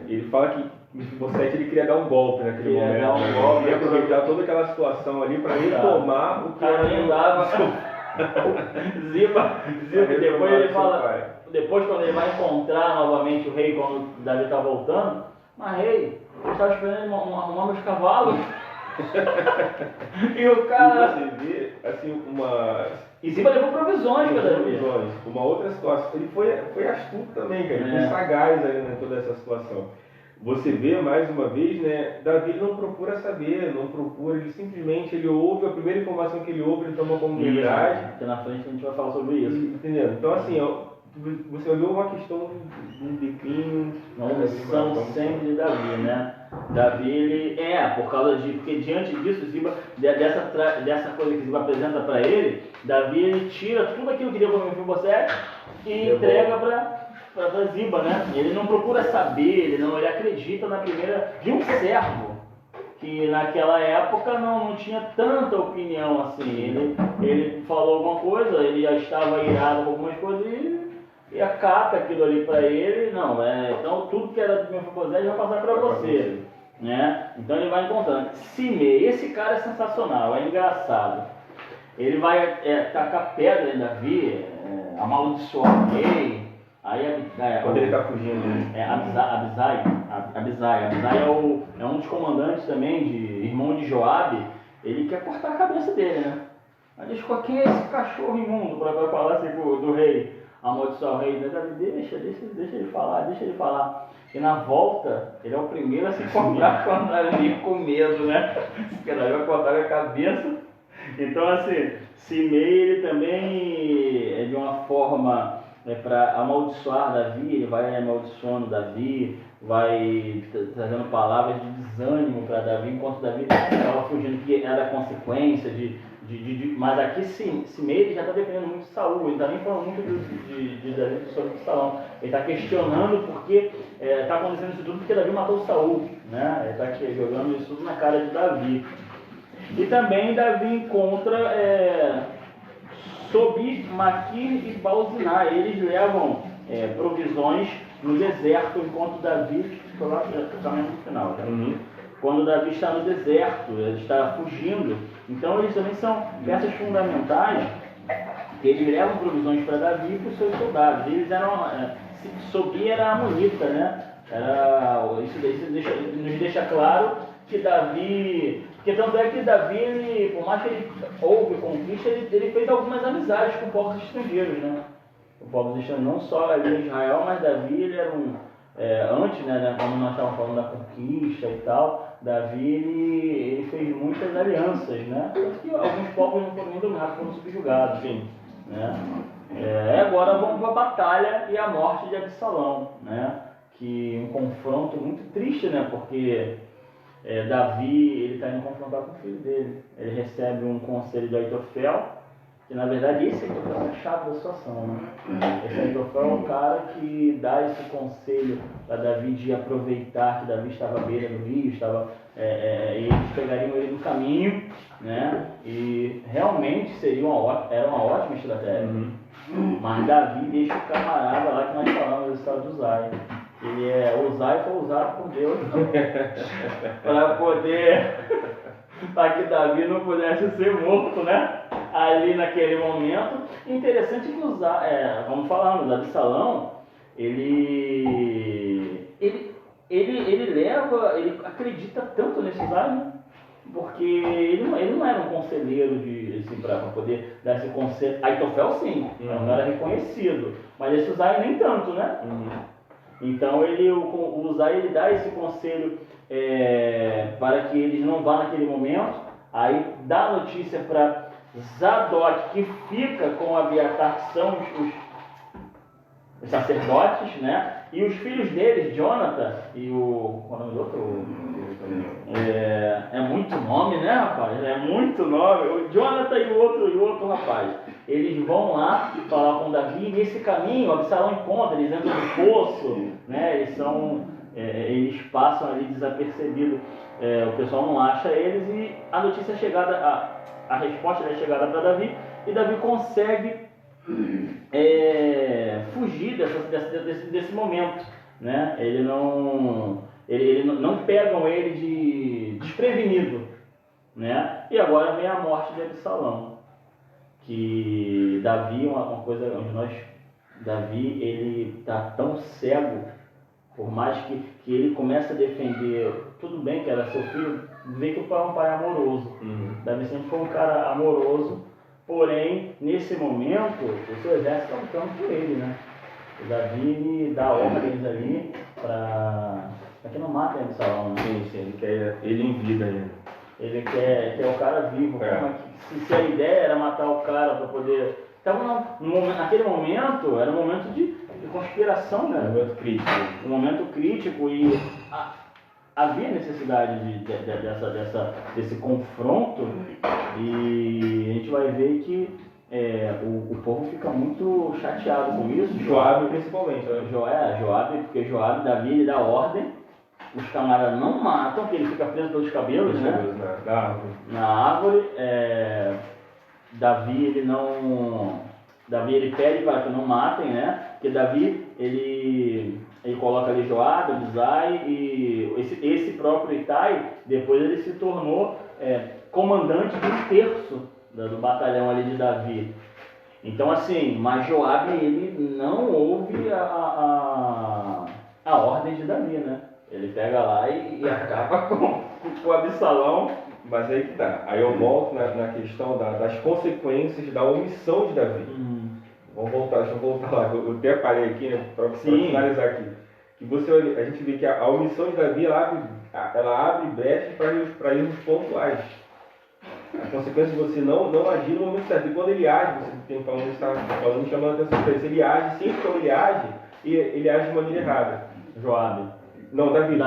Ele fala que Mefibosete ele queria dar um golpe naquele momento. Ele queria aproveitar toda aquela situação ali para retomar o que Ziba, depois ele fala, depois quando ele vai encontrar novamente o rei, quando Davi está voltando, mas rei, eu estava esperando arrumar meus cavalos. E o cara... E você vê, assim, E Ziba levou provisões para Davi. Uma outra situação, ele foi astuto também, cara, ele foi sagaz ali em toda essa situação. Você vê mais uma vez, né, Davi não procura saber, ele simplesmente ouve, a primeira informação que ele ouve, ele toma como verdade. Porque na frente a gente vai falar sobre isso. Entendeu? Então assim, você vai ver uma questão de um declínio. Uma unção sempre de Davi, né? Davi, ele porque diante disso, Ziba, dessa coisa que Ziba apresenta para ele, Davi ele tira tudo aquilo que deu para Mefibosete e entrega para Ziba, né? Ele não procura saber, ele acredita na primeira de um servo que naquela época não tinha tanta opinião assim. Ele falou alguma coisa, ele já estava irado com algumas coisas e acata aquilo ali para ele. Então tudo que era do Mefibosete vai passar para você, né? Então ele vai encontrando. Simei, esse cara é sensacional, é engraçado. Ele vai tacar pedra em Davi, amaldiçoar o rei. Quando ele está fugindo, Abisai é um dos comandantes também, irmão de Joabe. Ele quer cortar a cabeça dele, né? Aí diz, quem é esse cachorro imundo para falar assim do rei, amaldiçoar o rei? Davi, deixa ele falar. E na volta, ele é o primeiro a se encontrar com Davi com medo, né? Porque Davi vai cortar a cabeça. Então assim, Simei ele também é de uma forma... para amaldiçoar Davi, ele vai amaldiçoando Davi, vai trazendo palavras de desânimo para Davi, enquanto Davi estava fugindo, que era a consequência mas aqui Simei ele já está defendendo muito Saul, ele não está nem falando muito de Davi sobre Absalão, ele está questionando porque está acontecendo isso tudo porque Davi matou Saul, né? Ele está jogando isso tudo na cara de Davi. E também Davi encontra Sobi, Maquir e Balziná. Eles levam provisões no deserto, enquanto Davi fica lá no caminho final. Né? Quando Davi está no deserto, ele está fugindo. Então eles também são peças fundamentais, que eles levam provisões para Davi e para os seus soldados. Eles eram se subir era a Amonita, né? Isso nos deixa claro que Davi... Porque tanto é que Davi, ele, por mais que ele houve conquista, ele fez algumas amizades com povos estrangeiros, né? O povo estrangeiros, não só ali em Israel, mas Davi, ele era antes, né, quando nós estávamos falando da conquista e tal, Davi, ele fez muitas alianças, né? Tanto que alguns povos não foram dominados, foram subjugados, sim, né? Agora vamos para a batalha e a morte de Absalão, né? Que um confronto muito triste, né? Porque Davi, ele está indo confrontar com o filho dele. Ele recebe um conselho de Aitofel, que na verdade esse Aitofel é a chave da situação, né? Esse Aitofel é um cara que dá esse conselho para Davi de aproveitar que Davi estava à beira do rio, eles pegariam ele no caminho, né? E realmente era uma ótima estratégia. Mas Davi deixa o camarada lá que nós falamos do estado de Uzai. Uzai foi usado por Deus para que Davi não pudesse ser morto, né? Ali naquele momento. Interessante que vamos falar, mas Absalão, ele acredita tanto nesse Uzai, né? Porque ele não era um conselheiro para poder dar esse conselho. Aitofel sim, não era reconhecido, mas esse Uzai nem tanto, né? Então o Uzai, ele dá esse conselho para que eles não vá naquele momento, aí dá a notícia para Zadok, que fica com Abiatar, que são os sacerdotes, né? E os filhos deles, Jonathan e qual é o nome do outro? É muito nome, né, rapaz? É muito nome. O Jonathan e o outro rapaz. Eles vão lá falar com Davi, e nesse caminho, Absalão encontra, eles entram no poço, né? Eles passam ali desapercebidos, o pessoal não acha eles, e a notícia é chegada, a resposta é chegada para Davi, e Davi consegue fugir desse momento, né? Ele não pegam ele de desprevenido, né? E agora vem a morte de Absalão, que Davi, uma coisa onde Davi, ele está tão cego, por mais que ele comece a defender, tudo bem que era seu filho, vê que o pai é um pai amoroso. Davi sempre foi um cara amoroso, porém, nesse momento, o seu exército está lutando por ele, né? O Davi dá ordens ali para que não matem Absalão, né? Sim, ele quer ele em vida ainda. Ele quer o cara vivo. Se a ideia era matar o cara para poder... Então, naquele momento, era um momento de conspiração, né? Um momento crítico. Um momento crítico, e havia necessidade desse confronto, e a gente vai ver que o povo fica muito chateado com isso. Joabe principalmente. Porque Davi, ele dá ordem, os camaradas não matam, porque ele fica preso pelos cabelos, né? Na árvore. Davi, ele pede para que não matem, né? Porque Davi, ele coloca ali Joabe, Abisai, e esse próprio Itai, depois ele se tornou comandante de um terço do batalhão ali de Davi. Então, assim, mas Joabe, ele não ouve a ordem de Davi, né? Ele pega lá e acaba com o Absalão. Mas aí que tá. Aí eu volto na questão das consequências da omissão de Davi. Deixa eu voltar lá. Eu até parei aqui, né, para finalizar aqui. Que a gente vê que a omissão de Davi, ela abre brecha para erros pontuais. A consequência de você não agir no momento certo. E quando ele age, você tem falando, chamando a atenção para isso. Ele age, sempre que ele age de maneira errada. Joabe. Não, Davi.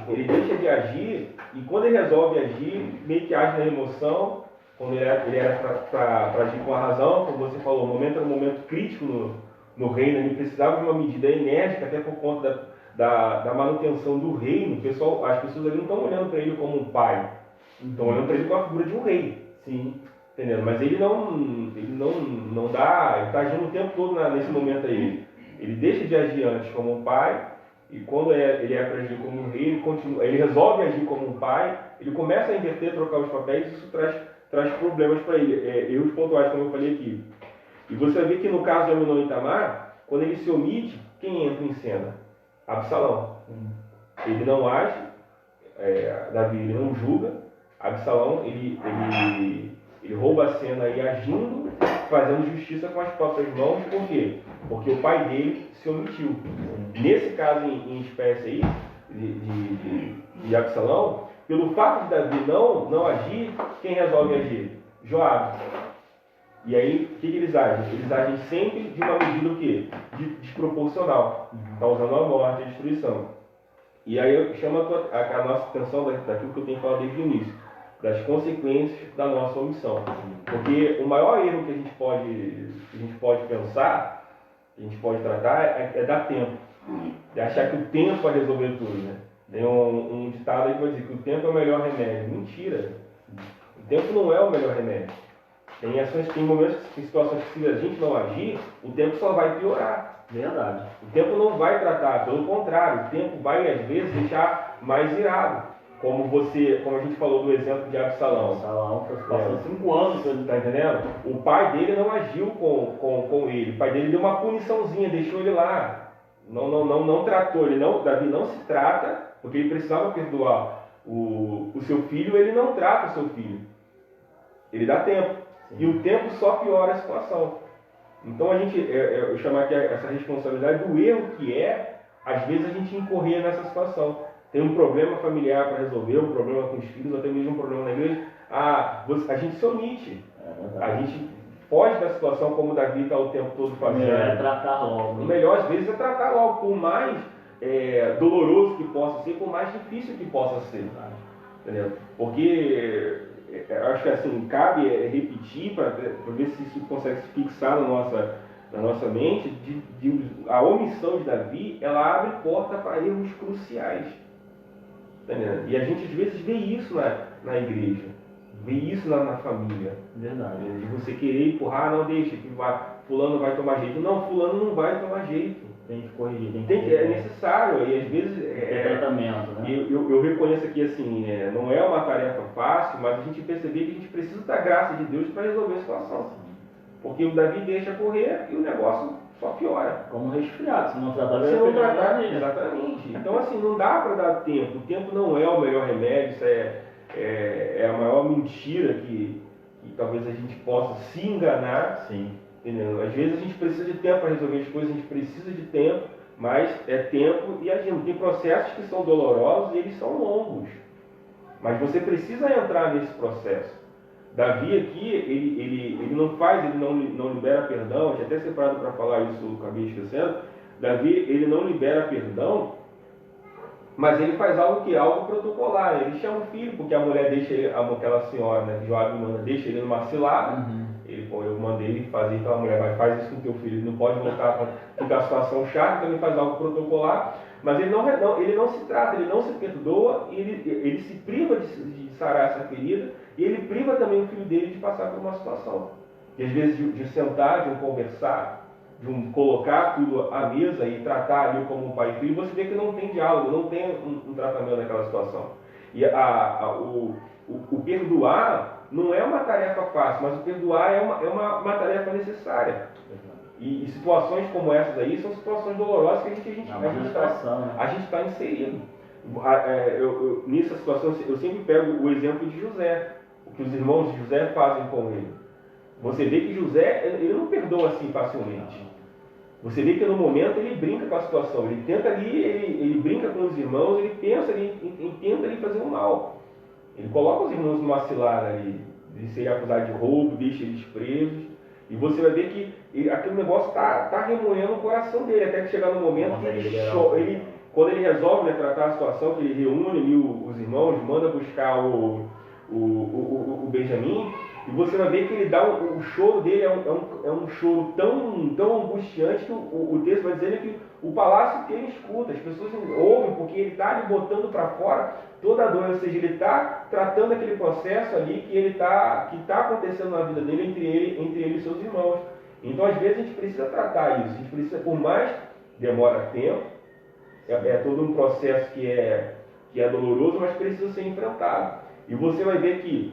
Ele deixa de agir, e quando ele resolve agir, meio que age na emoção. Quando ele era para agir com a razão, como você falou, o momento era um momento crítico no reino, ele precisava de uma medida enérgica, até por conta da manutenção do reino. As pessoas ali não estão olhando para ele como um pai, estão olhando para ele como a figura de um rei. Sim. Entendeu? Mas ele não dá, ele está agindo o tempo todo nesse momento aí. Ele deixa de agir antes como um pai, e quando ele é para agir como um rei, ele resolve agir como um pai, ele começa a inverter, trocar os papéis, e isso traz problemas para ele, erros pontuais, como eu falei aqui. E você vai ver que no caso de Amnon e Tamar, quando ele se omite, quem entra em cena? Absalão. Ele não age, Davi ele não julga, Absalão ele rouba a cena aí agindo, fazendo justiça com as próprias mãos. Por quê? Porque o pai dele se omitiu. Nesse caso em espécie aí, de Absalão, pelo fato de Davi não agir, quem resolve agir? Joabe. E aí, o que eles agem? Eles agem sempre de uma medida o quê? Desproporcional, causando a morte, a destruição. E aí eu chamo a nossa atenção daquilo que eu tenho falado desde o início, das consequências da nossa omissão. Porque o maior erro que a gente pode pensar, que a gente pode tratar, é dar tempo. É achar que o tempo vai resolver tudo, né? Tem um ditado aí que vai dizer que o tempo é o melhor remédio. Mentira! O tempo não é o melhor remédio. Tem momentos, tem situações que se a gente não agir, o tempo só vai piorar. Verdade. O tempo não vai tratar, pelo contrário, o tempo vai às vezes deixar mais irado. Como a gente falou do exemplo de Absalão. Absalão passou 5 anos, você tá entendendo? O pai dele não agiu com ele. O pai dele deu uma puniçãozinha, deixou ele lá. Não tratou, Davi não se trata, porque ele precisava perdoar o seu filho, ele não trata o seu filho. Ele dá tempo. E o tempo só piora a situação. Então eu chamo aqui essa responsabilidade do erro que às vezes a gente incorrer nessa situação. Tem um problema familiar para resolver, um problema com os filhos, ou até mesmo um problema na igreja. A gente se omite. A gente foge da situação como o Davi está o tempo todo fazendo. O melhor é tratar logo. O melhor às vezes é tratar logo, por mais doloroso que possa ser, por mais difícil que possa ser. Entendeu? Porque eu acho que assim, cabe repetir para ver se isso consegue se fixar na nossa mente, a omissão de Davi, ela abre porta para erros cruciais. Entendeu? E a gente às vezes vê isso na igreja, vê isso na família. Verdade. De você querer empurrar, não deixa, que fulano vai tomar jeito. Não, fulano não vai tomar jeito. Tem que corrigir, é necessário, e às vezes tratamento, né? Eu reconheço aqui assim, não é uma tarefa fácil, mas a gente perceber que a gente precisa da graça de Deus para resolver a situação. Porque o Davi deixa correr e o negócio só piora. Como resfriado, se não tratar, se não tratar, exatamente. Então assim, não dá para dar tempo. O tempo não é o melhor remédio, isso é a maior mentira que talvez a gente possa se enganar. Sim. Entendeu? Às vezes a gente precisa de tempo para resolver as coisas, a gente precisa de tempo, mas é tempo e agindo. Tem processos que são dolorosos e eles são longos, mas você precisa entrar nesse processo. Davi aqui, ele não libera perdão. Eu tinha até separado para falar isso, eu acabei esquecendo. Davi, ele não libera perdão, mas ele faz algo protocolar. Ele chama o filho, porque a mulher deixa ele, aquela senhora, né, que Joabe manda, deixa ele numa cilada. Eu mandei ele fazer, então a mulher faz isso com o teu filho, ele não pode voltar para ficar a situação chata, então ele faz algo protocolar, mas ele não se trata, ele não se perdoa, ele se priva de sarar essa ferida, e ele priva também o filho dele de passar por uma situação. E às vezes de sentar, de conversar, de colocar tudo à mesa e tratar ali como um pai e filho, você vê que não tem diálogo, não tem um tratamento daquela situação. E o perdoar não é uma tarefa fácil, mas o perdoar é uma tarefa necessária. E situações como essas aí são situações dolorosas que a gente está inserido. Nessa situação, eu sempre pego o exemplo de José, o que os irmãos de José fazem com ele. Você vê que José, ele não perdoa assim facilmente. Você vê que no momento ele brinca com a situação, ele tenta ali, ele brinca com os irmãos, ele pensa, ele tenta ali fazer o mal. Ele coloca os irmãos numa cilada ali, de serem acusados de roubo, deixa eles presos, e você vai ver que aquele negócio está remoendo o coração dele, até que chegar no momento que quando ele resolve tratar a situação, que ele reúne ali os irmãos, manda buscar o Benjamim, e você vai ver que ele dá o choro dele é um choro tão angustiante que o texto vai dizer que o palácio inteiro escuta, as pessoas ouvem, porque ele está ali botando para fora toda a dor, ou seja, ele está tratando aquele processo ali que está acontecendo na vida dele entre ele e seus irmãos. Então, às vezes, a gente precisa tratar isso, a gente precisa, por mais demora tempo, é todo um processo que é doloroso, mas precisa ser enfrentado. E você vai ver que,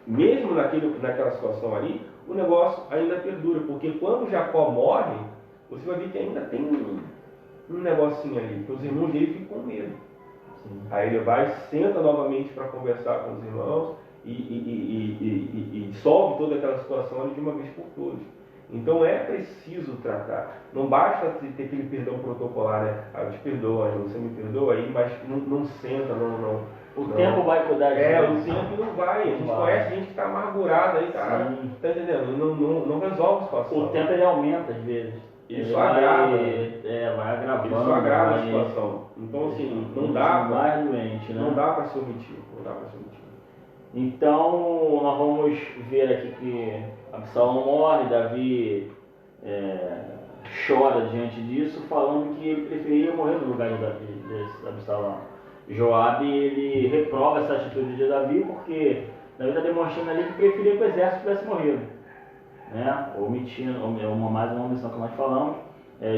mesmo naquela situação ali, o negócio ainda perdura, porque quando Jacó morre, você vai ver que ainda tem um negocinho ali, que os irmãos dele ficam com medo. Sim. Aí ele vai, senta novamente para conversar com os irmãos e dissolve toda aquela situação ali de uma vez por todas. Então é preciso tratar. Não basta ter aquele perdão protocolar, né? Ah, eu te perdoo, você me perdoa aí, mas não senta, não. O tempo vai cuidar de o tempo não vai. A gente conhece gente que está amargurada aí, tá entendendo? Não resolve a situação. O tempo ele aumenta às vezes. Isso agrava. Vai agravando. Isso agrava a situação. Então, assim, não dá mais doente, né? Não dá para se omitir. Então, nós vamos ver aqui que Absalão morre, Davi chora diante disso, falando que ele preferia morrer no lugar de Absalão. Joabe, ele reprova essa atitude de Davi, porque Davi está demonstrando ali que preferia que o exército tivesse morrido, né? Omitindo, mais uma omissão que nós falamos.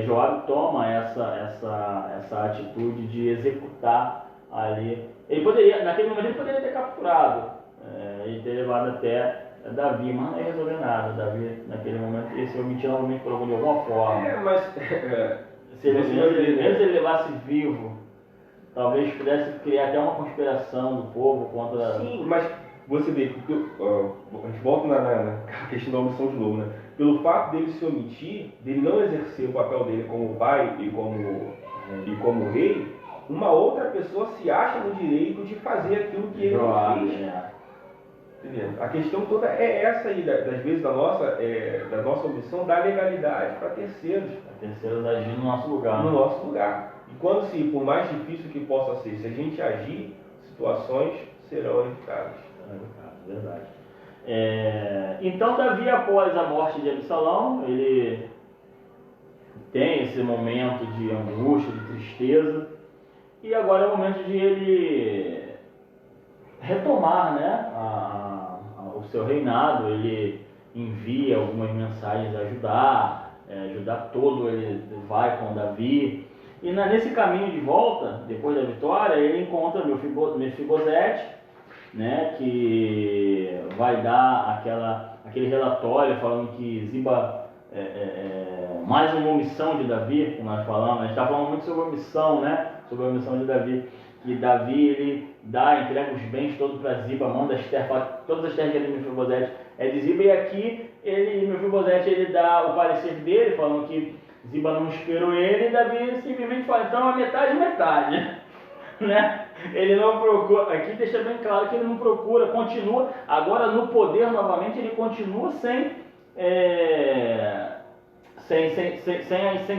Joabe toma essa atitude de executar ali. Ele poderia, naquele momento, ele poderia ter capturado e ter levado até Davi, mas não ia resolver nada. Davi, naquele momento, ia se omitir novamente de alguma forma. Se ele levasse vivo, talvez pudesse criar até uma conspiração do povo contra... Sim, mas você vê, a gente volta na questão da omissão de novo, né? Pelo fato dele se omitir, dele não exercer o papel dele como pai e como rei, uma outra pessoa se acha no direito de fazer aquilo que ele não fez. Entendeu? A questão toda é essa aí, das vezes da nossa omissão, da legalidade para terceiros. Para terceiros agir no nosso lugar. No nosso lugar. E quando, por mais difícil que possa ser, se a gente agir, situações serão evitadas. Verdade. Então, Davi, após a morte de Absalão, ele tem esse momento de angústia, de tristeza, e agora é o momento de ele retomar, né, o seu reinado. Ele envia algumas mensagens a Judá todo ele vai com Davi, e nesse caminho de volta, depois da vitória, ele encontra Mefibosete, né, que vai dar aquele relatório falando que Ziba mais uma omissão de Davi, como nós falamos. A gente está falando muito sobre a omissão, né, sobre a omissão de Davi, que Davi ele entrega os bens todos para Ziba, manda todas as terras de Mefibosete de Ziba, e aqui Mefibosete ele dá o parecer dele, falando que Ziba não esperou ele, e Davi simplesmente fala, então a metade, né? Ele não procura, aqui deixa bem claro que ele não procura, continua, agora no poder novamente, ele continua sem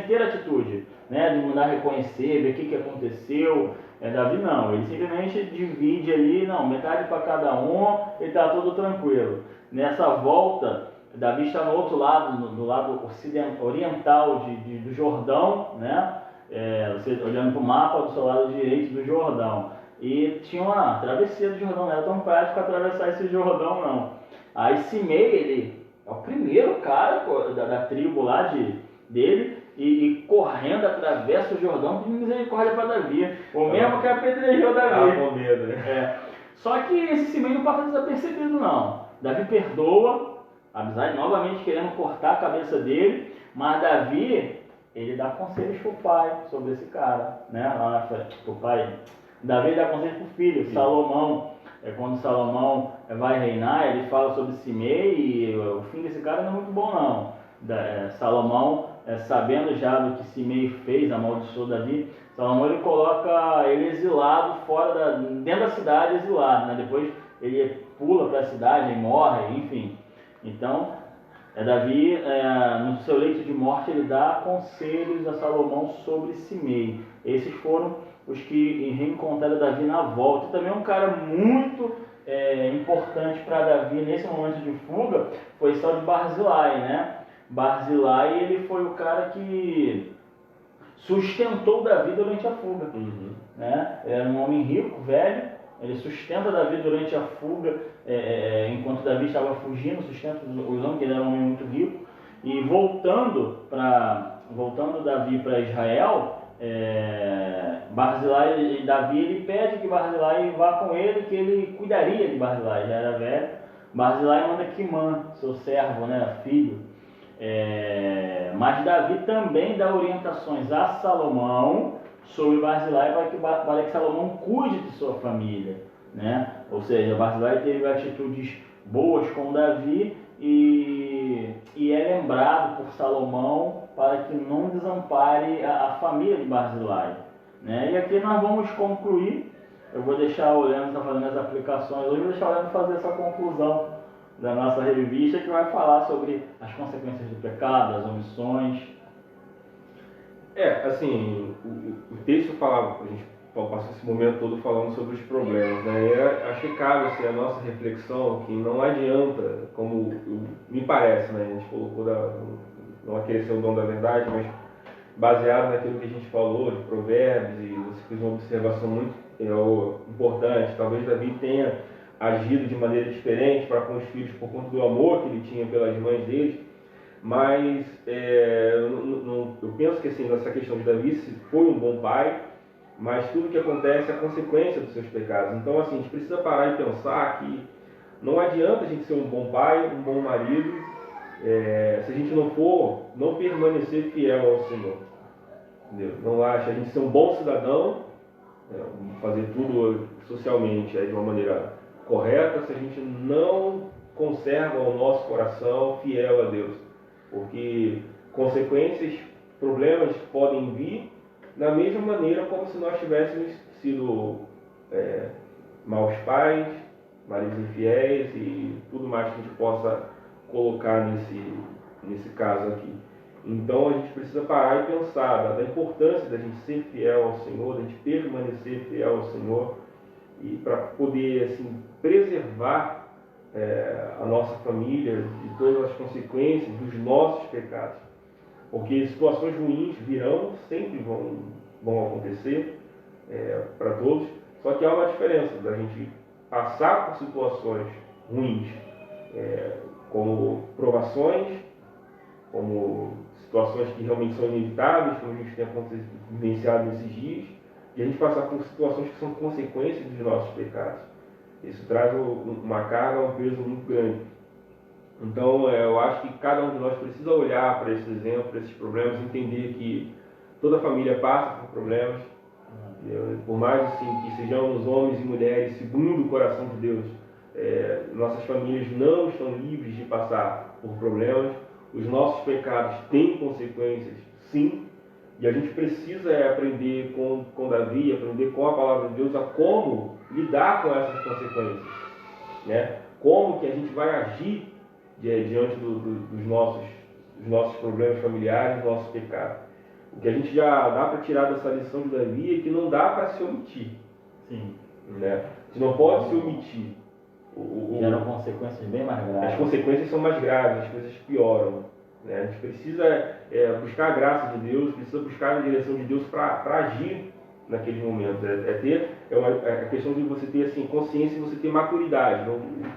ter atitude, né? De mandar reconhecer, ver o que aconteceu. Davi não, ele simplesmente divide ali, metade para cada um, e está tudo tranquilo. Nessa volta, Davi está no outro lado, do lado oriental do Jordão, né? Você olhando para o mapa do seu lado direito do Jordão, e tinha uma travessia do Jordão, não era tão prático atravessar esse Jordão não. Aí Simei, ele é o primeiro cara da tribo lá dele, e correndo atravessa o Jordão, pedindo misericórdia para Davi, o mesmo que apedrejou Davi. Com medo, né? Só que esse Simei não passa desapercebido não. Davi perdoa, Abisai novamente querendo cortar a cabeça dele, mas Davi, ele dá conselhos pro pai sobre esse cara, né? Lá na frente, pro pai. Davi dá conselhos pro filho, sim. Salomão. Quando Salomão vai reinar, ele fala sobre Simei, e o fim desse cara não é muito bom não. Salomão, sabendo já do que Simei fez, amaldiçoou Davi, Salomão ele coloca ele exilado dentro da cidade, exilado, né? Depois ele pula para a cidade e morre, enfim. Então, Davi, no seu leito de morte, ele dá conselhos a Salomão sobre Simei. Esses foram os que reencontraram Davi na volta. E também um cara muito importante para Davi nesse momento de fuga foi o tal de Barzilai, né? Barzilai, ele foi o cara que sustentou Davi durante a fuga. Né? Ele era um homem rico, velho, ele sustenta Davi durante a fuga, enquanto Davi estava fugindo, sustenta os homens, que ele era um homem muito rico. E voltando Davi para Israel, Barzilai e Davi, ele pede que Barzilai vá com ele, que ele cuidaria de Barzilai, já era velho. Barzilai manda Quimã, seu servo, né, filho, Mas Davi também dá orientações a Salomão sobre Barzilai para que Salomão cuide de sua família, né? Ou seja, Barzilai teve atitudes boas com Davi e é lembrado por Salomão para que não desampare a família de Barzilai, né? E aqui nós vamos concluir. Eu vou deixar o Leandro tá fazendo as aplicações hoje, vou deixar o Leandro fazer essa conclusão da nossa revista, que vai falar sobre as consequências do pecado, as omissões. Assim, o texto falava, a gente passou esse momento todo falando sobre os problemas, né? E acho que cabe assim, a nossa reflexão que não adianta, como me parece, né? A gente colocou não a querer ser o dom da verdade, mas baseado naquilo que a gente falou de Provérbios, e você fez uma observação muito importante. Talvez Davi tenha agido de maneira diferente para com os filhos por conta do amor que ele tinha pelas mães deles, mas eu penso que assim, nessa questão de Davi foi um bom pai, mas tudo que acontece é a consequência dos seus pecados. Então assim, a gente precisa parar e pensar que não adianta a gente ser um bom pai, um bom marido, se a gente não permanecer fiel ao Senhor. Entendeu? Não acha a gente ser um bom cidadão, fazer tudo socialmente de uma maneira correta, se a gente não conserva o nosso coração fiel a Deus. Porque consequências, problemas podem vir da mesma maneira como se nós tivéssemos sido maus pais, maridos infiéis e tudo mais que a gente possa colocar nesse caso aqui. Então a gente precisa parar e pensar da importância da gente ser fiel ao Senhor, da gente permanecer fiel ao Senhor, e para poder assim, preservar a nossa família de todas as consequências dos nossos pecados. Porque situações ruins virão, sempre vão acontecer para todos, só que há uma diferença da gente passar por situações ruins, como provações, como situações que realmente são inevitáveis, como a gente tem vivenciado nesses dias, e a gente passar por situações que são consequências dos nossos pecados. Isso traz uma carga, um peso muito grande. Então, eu acho que cada um de nós precisa olhar para esses exemplos, para esses problemas, entender que toda família passa por problemas. Por mais assim, que sejamos homens e mulheres segundo o coração de Deus, nossas famílias não estão livres de passar por problemas. Os nossos pecados têm consequências, sim, e a gente precisa aprender com Davi, aprender com a palavra de Deus a como lidar com essas consequências, né? Como que a gente vai agir diante dos nossos problemas familiares, dos nossos pecados. O que a gente já dá para tirar dessa lição de Davi é que não dá para se omitir. Sim. Né? A gente não pode se omitir. Geram consequências bem mais graves. As consequências são mais graves, as coisas pioram. Né? A gente precisa buscar a graça de Deus, precisa buscar a direção de Deus para agir naquele momento. A questão de você ter assim, consciência e você ter maturidade.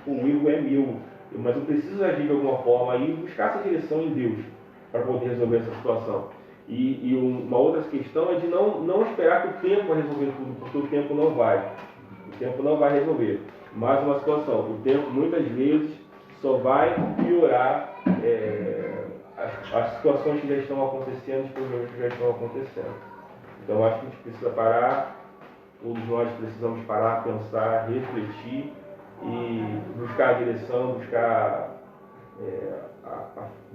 O erro é meu, mas eu preciso agir de alguma forma e buscar essa direção em Deus para poder resolver essa situação. E uma outra questão é de não esperar que o tempo vai resolver tudo, porque o tempo não vai. O tempo não vai resolver. Mais uma situação, o tempo muitas vezes só vai piorar as situações que já estão acontecendo, os problemas que já estão acontecendo. Então acho que a gente precisa parar, todos nós precisamos parar, pensar, refletir e buscar a direção,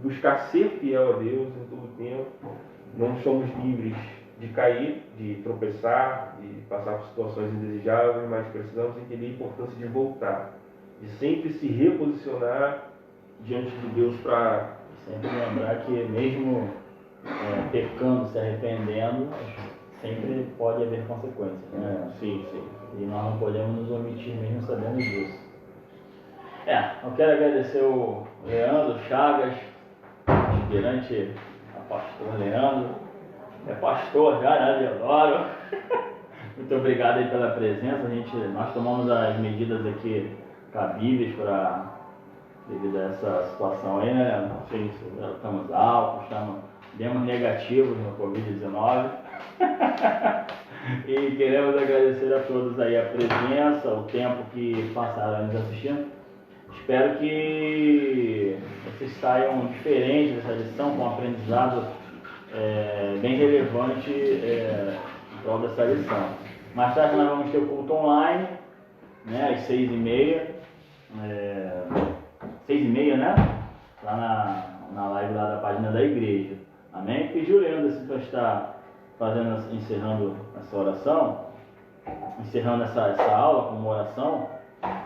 buscar ser fiel a Deus em todo o tempo. Não somos livres de cair, de tropeçar, de passar por situações indesejáveis, mas precisamos entender a importância de voltar, de sempre se reposicionar diante de Deus para sempre lembrar que mesmo pecando, se arrependendo, sempre pode haver consequências, né? Sim. E nós não podemos nos omitir mesmo sabendo disso. Eu quero agradecer o Leandro Chagas, aspirante a pastor Leandro. É pastor já, né, Leodoro? Muito obrigado aí pela presença. Nós tomamos as medidas aqui cabíveis devido a essa situação aí, né? Sim. Estamos álcool, demos negativos no Covid-19. E queremos agradecer a todos aí a presença, o tempo que passaram nos assistindo. espero que vocês saiam diferentes dessa lição, com um aprendizado bem relevante em prol dessa lição. Mais tarde nós vamos ter o culto online, né, às 6h30, 6h30, né? Lá na live lá da página da igreja. Amém? Pediu o Leandro assim, para estar encerrando essa oração, encerrando essa aula com uma oração,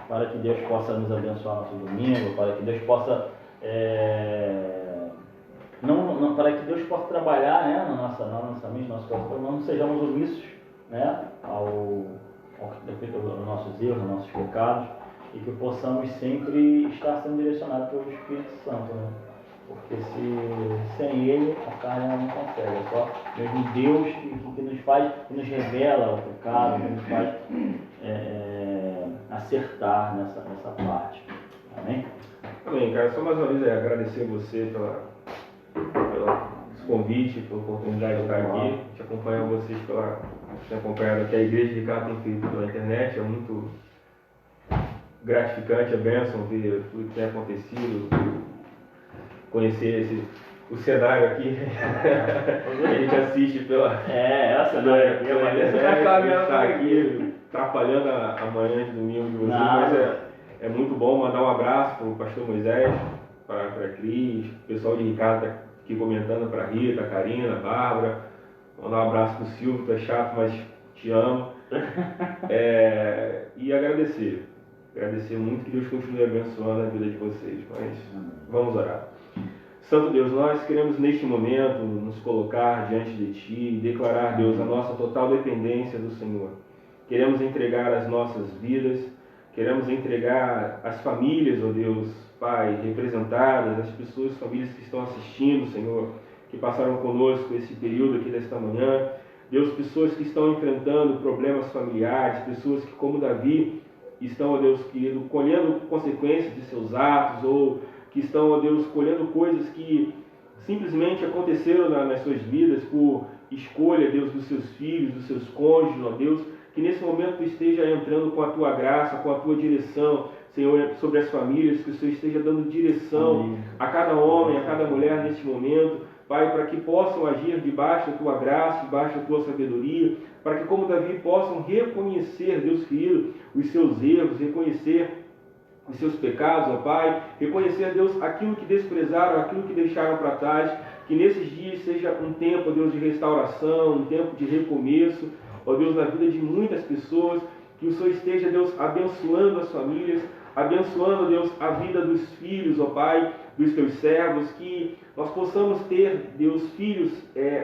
para que Deus possa nos abençoar nosso domingo, para que Deus possa para que Deus possa trabalhar, né, na nossa mente, no nosso coração, não sejamos omissos, né, aos nossos erros, aos nossos pecados, e que possamos sempre estar sendo direcionados pelo Espírito Santo, né? Porque sem Ele a carne não consegue, é só mesmo Deus que nos revela o pecado, que nos faz acertar nessa parte. Amém? Amém, cara. Só mais uma vez agradecer você pelo convite, pela oportunidade de estar aqui, te acompanhar vocês ter acompanhado aqui a Igreja de Ricardo tem feito pela internet. É muito gratificante, é bênção ver tudo que tem acontecido, conhecer o cenário aqui. A gente assiste pela. Essa não é aqui, está aqui atrapalhando a manhã de domingo de vocês, mas é muito bom. Mandar um abraço para o pastor Moisés, para a Cris, o pessoal de Ricardo está aqui comentando, para a Rita, a Karina, a Bárbara. Mandar um abraço para o Silvio, tu é chato, mas te amo. E agradecer muito, que Deus continue abençoando a vida de vocês. Mas vamos orar. Santo Deus, nós queremos neste momento nos colocar diante de Ti e declarar, Deus, a nossa total dependência do Senhor. Queremos entregar as nossas vidas, queremos entregar as famílias, ó Deus, Pai, representadas, as pessoas, famílias que estão assistindo, Senhor, que passaram conosco esse período aqui desta manhã. Deus, pessoas que estão enfrentando problemas familiares, pessoas que, como Davi, estão, ó Deus querido, colhendo consequências de seus atos, ou que estão, ó Deus, colhendo coisas que simplesmente aconteceram nas suas vidas por escolha, Deus, dos seus filhos, dos seus cônjuges, ó Deus, que nesse momento tu esteja entrando com a tua graça, com a tua direção, Senhor, sobre as famílias, que o Senhor esteja dando direção a cada homem, a cada mulher neste momento, Pai, para que possam agir debaixo da tua graça, debaixo da tua sabedoria, para que, como Davi, possam reconhecer, Deus querido, os seus erros, reconhecer os seus pecados, ó Pai, reconhecer, Deus, aquilo que desprezaram, aquilo que deixaram para trás, que nesses dias seja um tempo, ó Deus, de restauração, um tempo de recomeço, ó Deus, na vida de muitas pessoas, que o Senhor esteja, Deus, abençoando as famílias, abençoando, Deus, a vida dos filhos, ó Pai, dos teus servos, que nós possamos ter, Deus, filhos,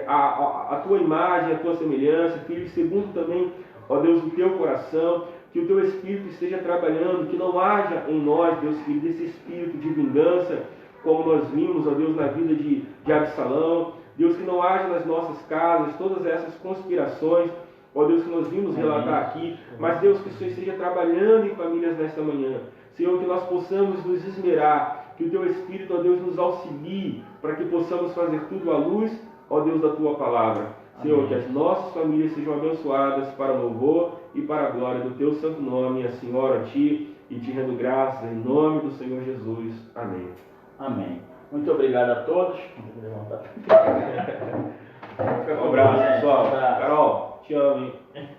a tua imagem, a tua semelhança, filhos segundo também, ó Deus, o teu coração, que o teu Espírito esteja trabalhando, que não haja em nós, Deus querido, esse espírito de vingança, como nós vimos, ó Deus, na vida de Absalão, Deus, que não haja nas nossas casas todas essas conspirações, ó Deus, que nós vimos relatar aqui, mas Deus, que o Senhor esteja trabalhando em famílias nesta manhã, Senhor, que nós possamos nos esmerar, que o teu Espírito, ó Deus, nos auxilie, para que possamos fazer tudo à luz, ó Deus, da tua palavra. Senhor, que as nossas famílias sejam abençoadas para o louvor e para a glória do teu santo nome. Assim oro a ti e te rendo graças em nome do Senhor Jesus. Amém. Amém. Muito obrigado a todos. Um abraço, pessoal. Carol, te amo, hein?